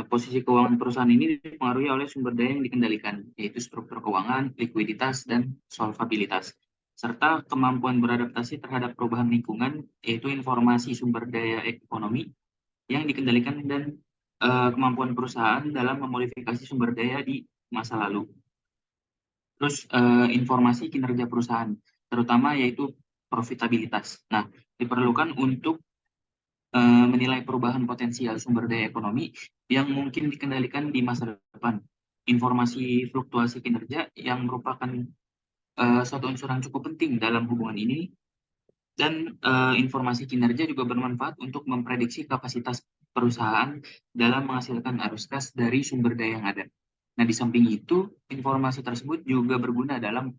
Posisi keuangan perusahaan ini dipengaruhi oleh sumber daya yang dikendalikan, yaitu struktur keuangan, likuiditas, dan solvabilitas, serta kemampuan beradaptasi terhadap perubahan lingkungan, yaitu informasi sumber daya ekonomi yang dikendalikan dan kemampuan perusahaan dalam memodifikasi sumber daya di masa lalu. Terus informasi kinerja perusahaan, terutama yaitu profitabilitas. Nah, diperlukan untuk menilai perubahan potensial sumber daya ekonomi yang mungkin dikendalikan di masa depan. Informasi fluktuasi kinerja yang merupakan suatu unsur yang cukup penting dalam hubungan ini, dan informasi kinerja juga bermanfaat untuk memprediksi kapasitas perusahaan dalam menghasilkan arus kas dari sumber daya yang ada. Nah, di samping itu, informasi tersebut juga berguna dalam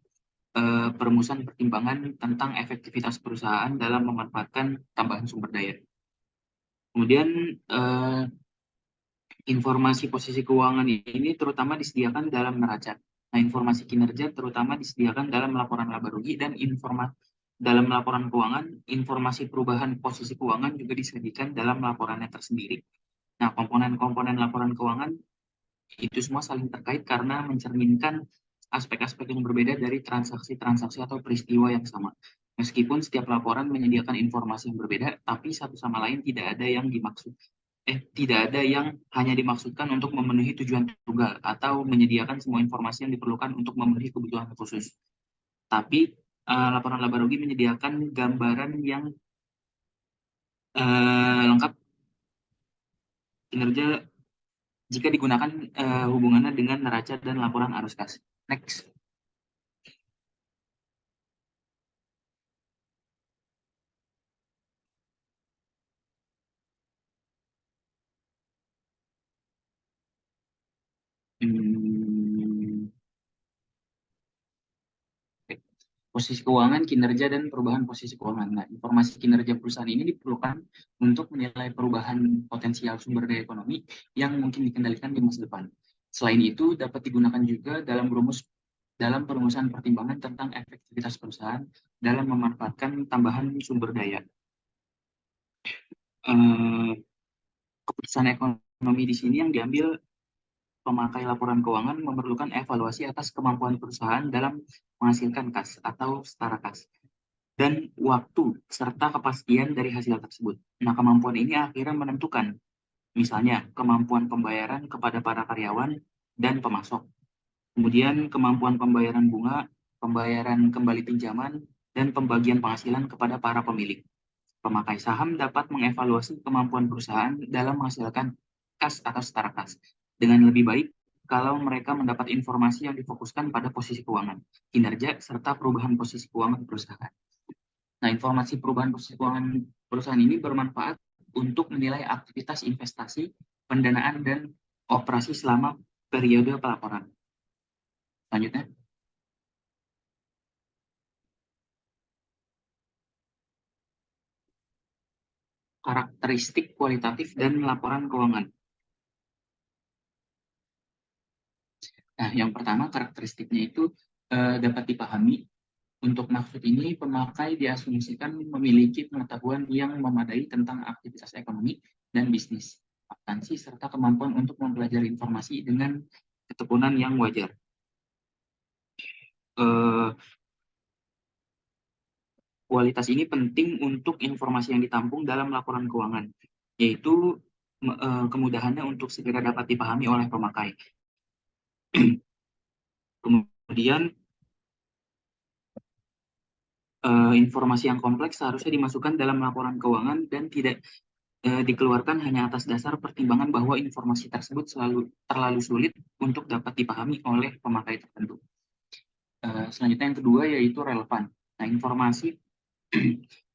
perumusan pertimbangan tentang efektivitas perusahaan dalam memanfaatkan tambahan sumber daya. Kemudian informasi posisi keuangan ini terutama disediakan dalam neraca. Nah, informasi kinerja terutama disediakan dalam laporan laba rugi, dan dalam laporan keuangan, informasi perubahan posisi keuangan juga disajikan dalam laporannya tersendiri. Nah, komponen-komponen laporan keuangan itu semua saling terkait karena mencerminkan aspek-aspek yang berbeda dari transaksi-transaksi atau peristiwa yang sama. Meskipun setiap laporan menyediakan informasi yang berbeda, tapi satu sama lain tidak ada yang dimaksud tidak ada yang hanya dimaksudkan untuk memenuhi tujuan tunggal atau menyediakan semua informasi yang diperlukan untuk memenuhi kebutuhan khusus. Tapi laporan laba rugi menyediakan gambaran yang lengkap kinerja jika digunakan hubungannya dengan neraca dan laporan arus kas. Next. Posisi keuangan, kinerja, dan perubahan posisi keuangan. Nah, informasi kinerja perusahaan ini diperlukan untuk menilai perubahan potensial sumber daya ekonomi yang mungkin dikendalikan di masa depan. Selain itu, dapat digunakan juga dalam perumusan pertimbangan tentang efektivitas perusahaan dalam memanfaatkan tambahan sumber daya. Keputusan ekonomi di sini yang diambil pemakai laporan keuangan memerlukan evaluasi atas kemampuan perusahaan dalam menghasilkan kas atau setara kas dan waktu serta kepastian dari hasil tersebut. Nah, kemampuan ini akhirnya menentukan misalnya kemampuan pembayaran kepada para karyawan dan pemasok. Kemudian kemampuan pembayaran bunga, pembayaran kembali pinjaman, dan pembagian penghasilan kepada para pemilik. Pemakai saham dapat mengevaluasi kemampuan perusahaan dalam menghasilkan kas atau setara kas dengan lebih baik kalau mereka mendapat informasi yang difokuskan pada posisi keuangan, kinerja, serta perubahan posisi keuangan perusahaan. Nah, informasi perubahan posisi keuangan perusahaan ini bermanfaat untuk menilai aktivitas investasi, pendanaan, dan operasi selama periode pelaporan. Selanjutnya. Karakteristik kualitatif dan laporan keuangan. Nah, yang pertama karakteristiknya itu dapat dipahami. Untuk maksud ini, pemakai diasumsikan memiliki pengetahuan yang memadai tentang aktivitas ekonomi dan bisnis, akuntansi, serta kemampuan untuk mempelajari informasi dengan ketekunan yang wajar. Kualitas ini penting untuk informasi yang ditampung dalam laporan keuangan, yaitu kemudahannya untuk segera dapat dipahami oleh pemakai. Kemudian, informasi yang kompleks seharusnya dimasukkan dalam laporan keuangan dan tidak dikeluarkan hanya atas dasar pertimbangan bahwa informasi tersebut terlalu sulit untuk dapat dipahami oleh pemakai tertentu. Selanjutnya yang kedua yaitu relevan. Nah, informasi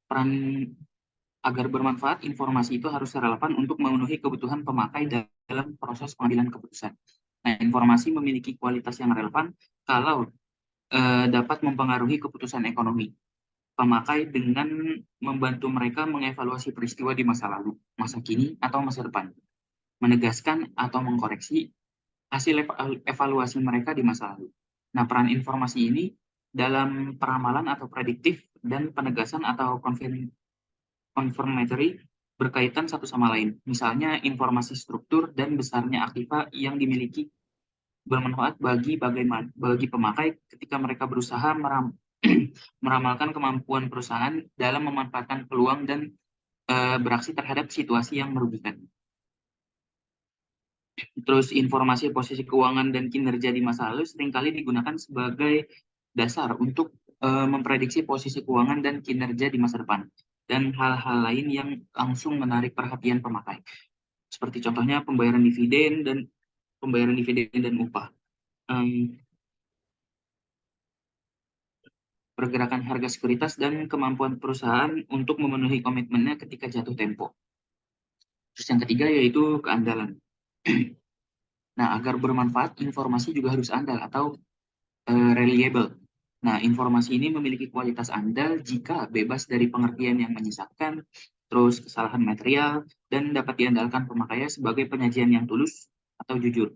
peran agar bermanfaat, informasi itu harus relevan untuk memenuhi kebutuhan pemakai dalam proses pengambilan keputusan. Nah, informasi memiliki kualitas yang relevan kalau dapat mempengaruhi keputusan ekonomi pemakai dengan membantu mereka mengevaluasi peristiwa di masa lalu, masa kini, atau masa depan, menegaskan atau mengkoreksi hasil evaluasi mereka di masa lalu. Nah, peran informasi ini dalam peramalan atau prediktif dan penegasan atau confirmatory berkaitan satu sama lain. Misalnya, informasi struktur dan besarnya aktiva yang dimiliki bermanfaat bagi pemakai ketika mereka berusaha meramalkan kemampuan perusahaan dalam memanfaatkan peluang dan beraksi terhadap situasi yang merugikan. Terus informasi posisi keuangan dan kinerja di masa lalu seringkali digunakan sebagai dasar untuk memprediksi posisi keuangan dan kinerja di masa depan dan hal-hal lain yang langsung menarik perhatian pemakai. Seperti contohnya pembayaran dividen dan upah. Pergerakan harga sekuritas dan kemampuan perusahaan untuk memenuhi komitmennya ketika jatuh tempo. Terus yang ketiga yaitu keandalan. Nah, agar bermanfaat, informasi juga harus andal atau reliable. Nah, informasi ini memiliki kualitas andal jika bebas dari pengertian yang menyesatkan, terus kesalahan material, dan dapat diandalkan pemakainya sebagai penyajian yang tulus atau jujur.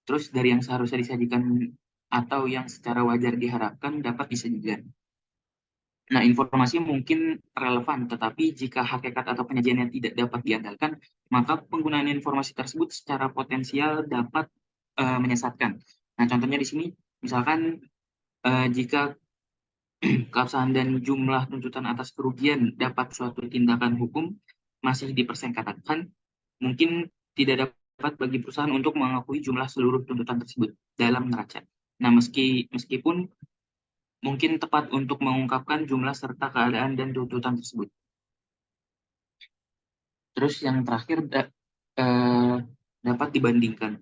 Terus dari yang seharusnya disajikan atau yang secara wajar diharapkan dapat disajikan. Nah, informasi mungkin relevan, tetapi jika hakikat atau penyajiannya tidak dapat diandalkan, maka penggunaan informasi tersebut secara potensial dapat menyesatkan. Nah, contohnya di sini, misalkan jika keabsahan dan jumlah tuntutan atas kerugian dapat suatu tindakan hukum masih dipersengketakan, mungkin tidak dapat bagi perusahaan untuk mengakui jumlah seluruh tuntutan tersebut dalam neraca. Nah, meskipun mungkin tepat untuk mengungkapkan jumlah serta keadaan dan tuntutan tersebut. Terus yang terakhir dapat dibandingkan.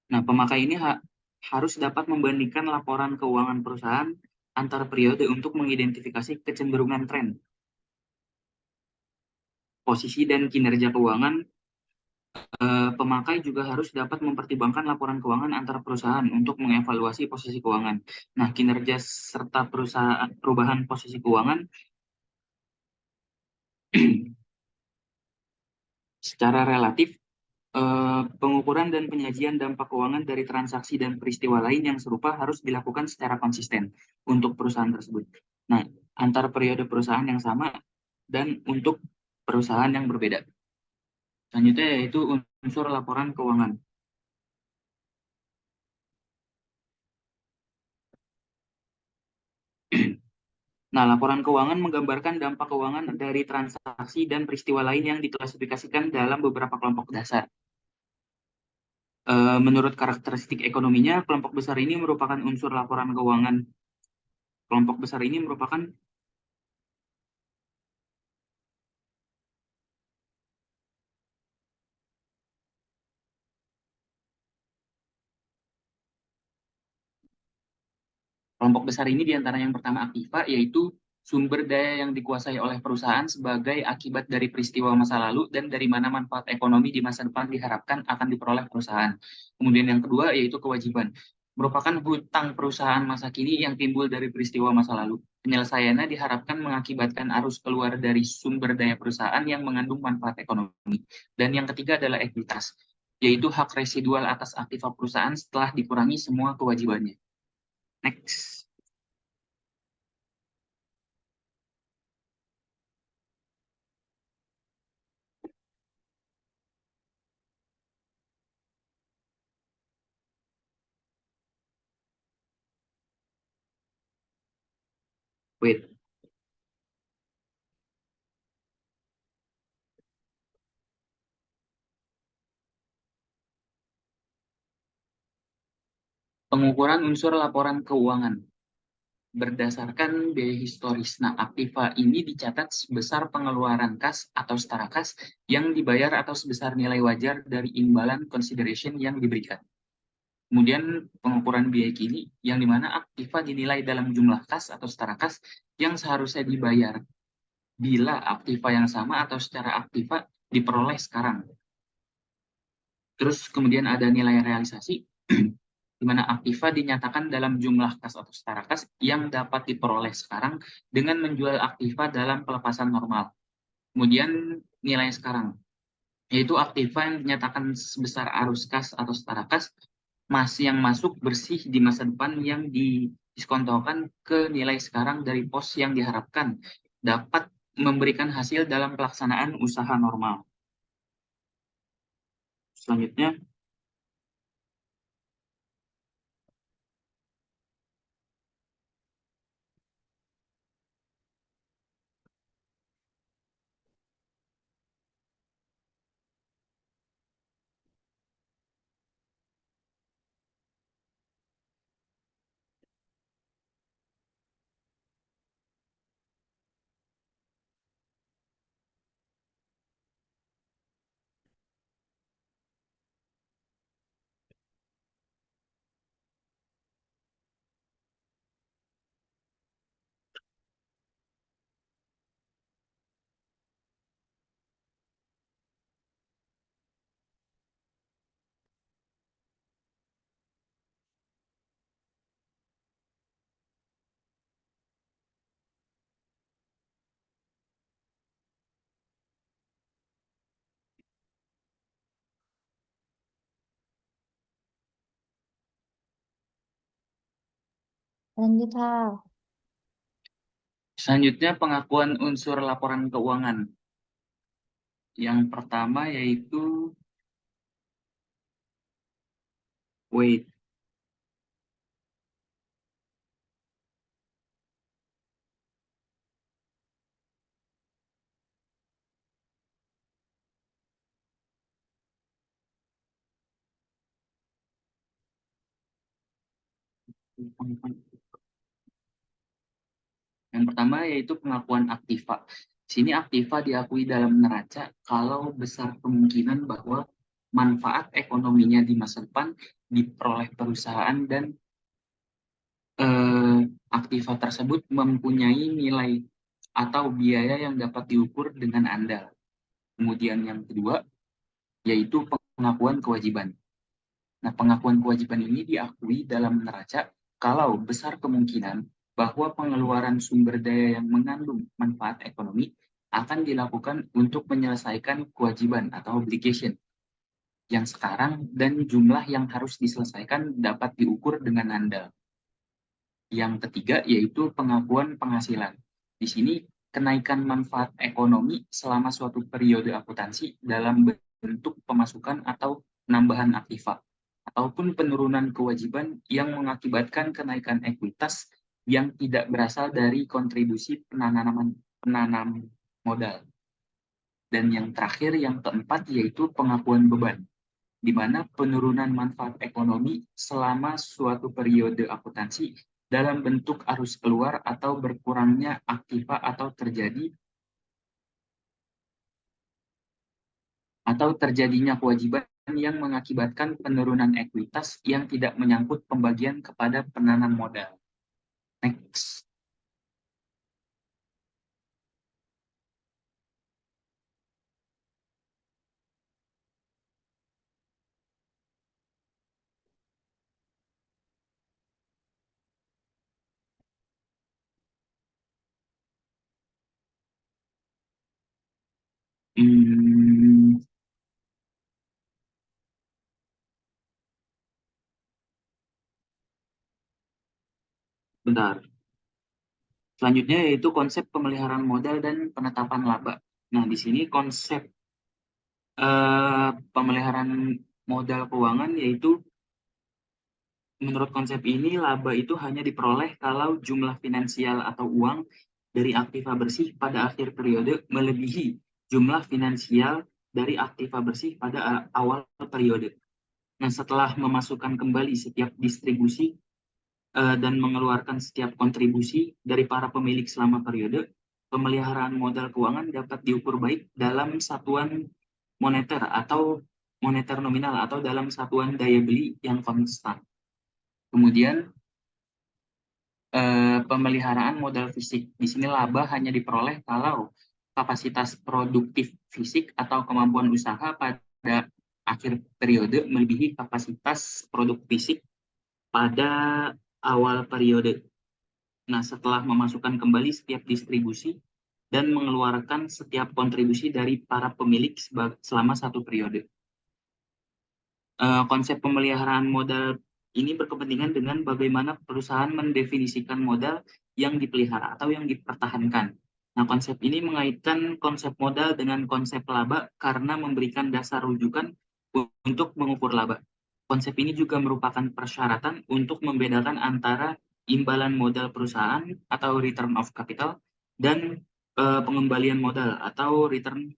Nah, pemakai ini harus dapat membandingkan laporan keuangan perusahaan antar periode untuk mengidentifikasi kecenderungan tren, posisi dan kinerja keuangan. Pemakai juga harus dapat mempertimbangkan laporan keuangan antar perusahaan untuk mengevaluasi posisi keuangan. Nah, kinerja serta perubahan posisi keuangan secara relatif, pengukuran dan penyajian dampak keuangan dari transaksi dan peristiwa lain yang serupa harus dilakukan secara konsisten untuk perusahaan tersebut. Nah, antar periode perusahaan yang sama dan untuk perusahaan yang berbeda. Selanjutnya yaitu unsur laporan keuangan. Nah, laporan keuangan menggambarkan dampak keuangan dari transaksi dan peristiwa lain yang diklasifikasikan dalam beberapa kelompok dasar. Menurut karakteristik ekonominya, kelompok besar ini merupakan unsur laporan keuangan. Kelompok besar ini merupakan kelompok besar ini diantara yang pertama aktiva, yaitu sumber daya yang dikuasai oleh perusahaan sebagai akibat dari peristiwa masa lalu dan dari mana manfaat ekonomi di masa depan diharapkan akan diperoleh perusahaan. Kemudian yang kedua yaitu kewajiban, merupakan hutang perusahaan masa kini yang timbul dari peristiwa masa lalu. Penyelesaiannya diharapkan mengakibatkan arus keluar dari sumber daya perusahaan yang mengandung manfaat ekonomi. Dan yang ketiga adalah ekuitas, yaitu hak residual atas aktiva perusahaan setelah dikurangi semua kewajibannya. Next. Wait. Pengukuran unsur laporan keuangan berdasarkan biaya historis. Nah, aktiva ini dicatat sebesar pengeluaran kas atau setara kas yang dibayar atau sebesar nilai wajar dari imbalan consideration yang diberikan. Kemudian pengukuran biaya kini yang dimana aktiva dinilai dalam jumlah kas atau setara kas yang seharusnya dibayar bila aktiva yang sama atau secara aktiva diperoleh sekarang. Terus kemudian ada nilai realisasi di mana aktiva dinyatakan dalam jumlah kas atau setara kas yang dapat diperoleh sekarang dengan menjual aktiva dalam pelepasan normal. Kemudian nilai sekarang, yaitu aktiva yang dinyatakan sebesar arus kas atau setara kas yang masuk bersih di masa depan yang diskontokan ke nilai sekarang dari pos yang diharapkan dapat memberikan hasil dalam pelaksanaan usaha normal. Selanjutnya, Lanjut, Hal. selanjutnya pengakuan unsur laporan keuangan. Yang pertama yaitu weight. Yang pertama yaitu pengakuan aktiva. Di sini aktiva diakui dalam neraca kalau besar kemungkinan bahwa manfaat ekonominya di masa depan diperoleh perusahaan dan aktiva tersebut mempunyai nilai atau biaya yang dapat diukur dengan andal. Kemudian yang kedua yaitu pengakuan kewajiban. Nah, pengakuan kewajiban ini diakui dalam neraca kalau besar kemungkinan bahwa pengeluaran sumber daya yang mengandung manfaat ekonomi akan dilakukan untuk menyelesaikan kewajiban atau obligation yang sekarang dan jumlah yang harus diselesaikan dapat diukur dengan andal. Yang ketiga yaitu pengakuan penghasilan. Di sini kenaikan manfaat ekonomi selama suatu periode akuntansi dalam bentuk pemasukan atau penambahan aktiva ataupun penurunan kewajiban yang mengakibatkan kenaikan ekuitas yang tidak berasal dari kontribusi penanam modal. Dan yang terakhir, yang keempat, yaitu pengakuan beban, di mana penurunan manfaat ekonomi selama suatu periode akuntansi dalam bentuk arus keluar atau berkurangnya aktiva atau terjadinya kewajiban yang mengakibatkan penurunan ekuitas yang tidak menyangkut pembagian kepada penanam modal. Next. Bentar. Selanjutnya yaitu konsep pemeliharaan modal dan penetapan laba. Nah, di sini konsep pemeliharaan modal keuangan yaitu menurut konsep ini laba itu hanya diperoleh kalau jumlah finansial atau uang dari aktiva bersih pada akhir periode melebihi jumlah finansial dari aktiva bersih pada awal periode. Nah, setelah memasukkan kembali setiap distribusi dan mengeluarkan setiap kontribusi dari para pemilik selama periode, pemeliharaan modal keuangan dapat diukur baik dalam satuan moneter atau moneter nominal atau dalam satuan daya beli yang konstan. Kemudian pemeliharaan modal fisik. Di sini laba hanya diperoleh kalau kapasitas produktif fisik atau kemampuan usaha pada akhir periode melebihi kapasitas produk fisik pada awal periode. Nah, setelah memasukkan kembali setiap distribusi dan mengeluarkan setiap kontribusi dari para pemilik selama satu periode. Konsep pemeliharaan modal ini berkepentingan dengan bagaimana perusahaan mendefinisikan modal yang dipelihara atau yang dipertahankan. Nah, konsep ini mengaitkan konsep modal dengan konsep laba karena memberikan dasar rujukan untuk mengukur laba. Konsep ini juga merupakan persyaratan untuk membedakan antara imbalan modal perusahaan atau return of capital dan pengembalian modal atau return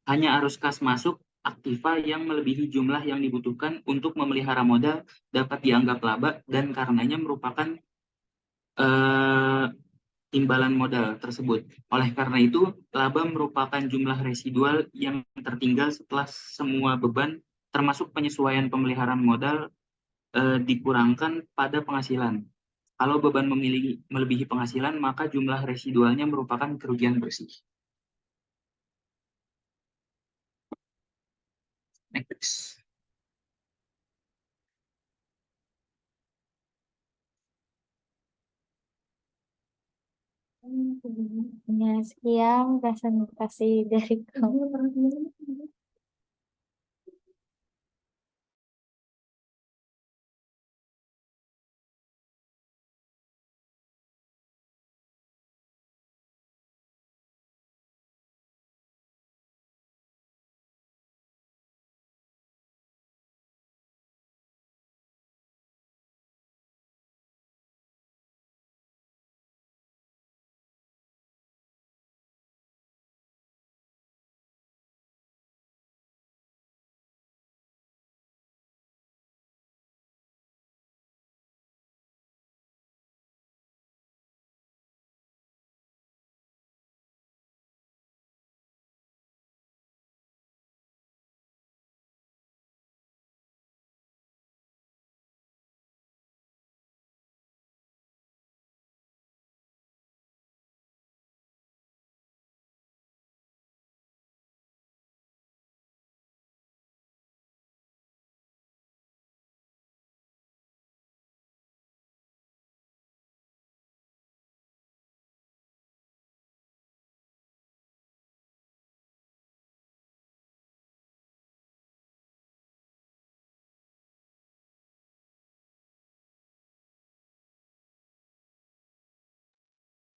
hanya arus kas masuk aktiva yang melebihi jumlah yang dibutuhkan untuk memelihara modal dapat dianggap laba dan karenanya merupakan imbalan modal tersebut. Oleh karena itu, laba merupakan jumlah residual yang tertinggal setelah semua beban termasuk penyesuaian pemeliharaan modal dikurangkan pada penghasilan. Kalau beban melebihi penghasilan, maka jumlah residualnya merupakan kerugian bersih. Next. Ya, sekian presentasi dari kamu.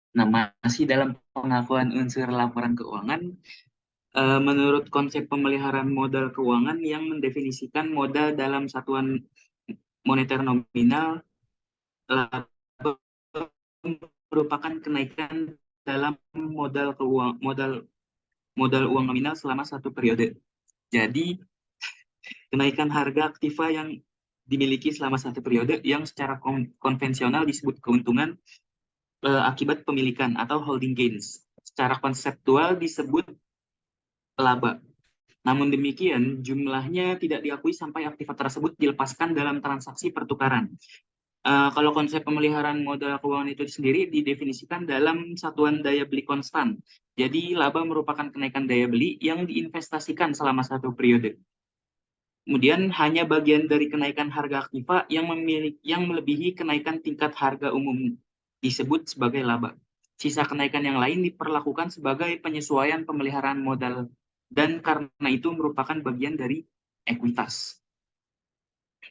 Nah, masih dalam pengakuan unsur laporan keuangan, menurut konsep pemeliharaan modal keuangan yang mendefinisikan modal dalam satuan moneter nominal, laba merupakan kenaikan dalam modal uang nominal selama satu periode. Jadi, kenaikan harga aktiva yang dimiliki selama satu periode yang secara konvensional disebut keuntungan akibat pemilikan atau holding gains. Secara konseptual disebut laba. Namun demikian, jumlahnya tidak diakui sampai aktiva tersebut dilepaskan dalam transaksi pertukaran. Kalau konsep pemeliharaan modal keuangan itu sendiri didefinisikan dalam satuan daya beli konstan. Jadi, laba merupakan kenaikan daya beli yang diinvestasikan selama satu periode. Kemudian, hanya bagian dari kenaikan harga aktiva yang melebihi kenaikan tingkat harga umum disebut sebagai laba. Sisa kenaikan yang lain diperlakukan sebagai penyesuaian pemeliharaan modal dan karena itu merupakan bagian dari ekuitas.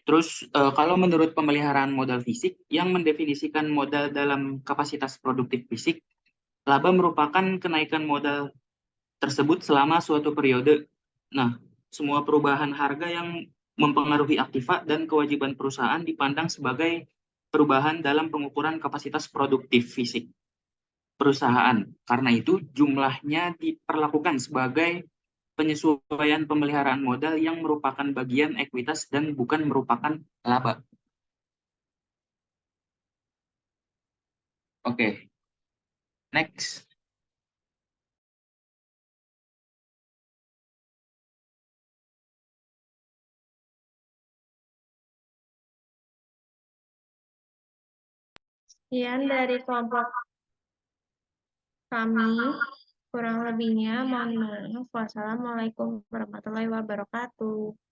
Terus kalau menurut pemeliharaan modal fisik yang mendefinisikan modal dalam kapasitas produktif fisik, laba merupakan kenaikan modal tersebut selama suatu periode. Nah, semua perubahan harga yang mempengaruhi aktiva dan kewajiban perusahaan dipandang sebagai perubahan dalam pengukuran kapasitas produktif fisik perusahaan. Karena itu, jumlahnya diperlakukan sebagai penyesuaian pemeliharaan modal yang merupakan bagian ekuitas dan bukan merupakan laba. Oke, next. Sekian dari kelompok kami. Kurang lebihnya mohon maaf. Wassalamualaikum warahmatullahi wabarakatuh.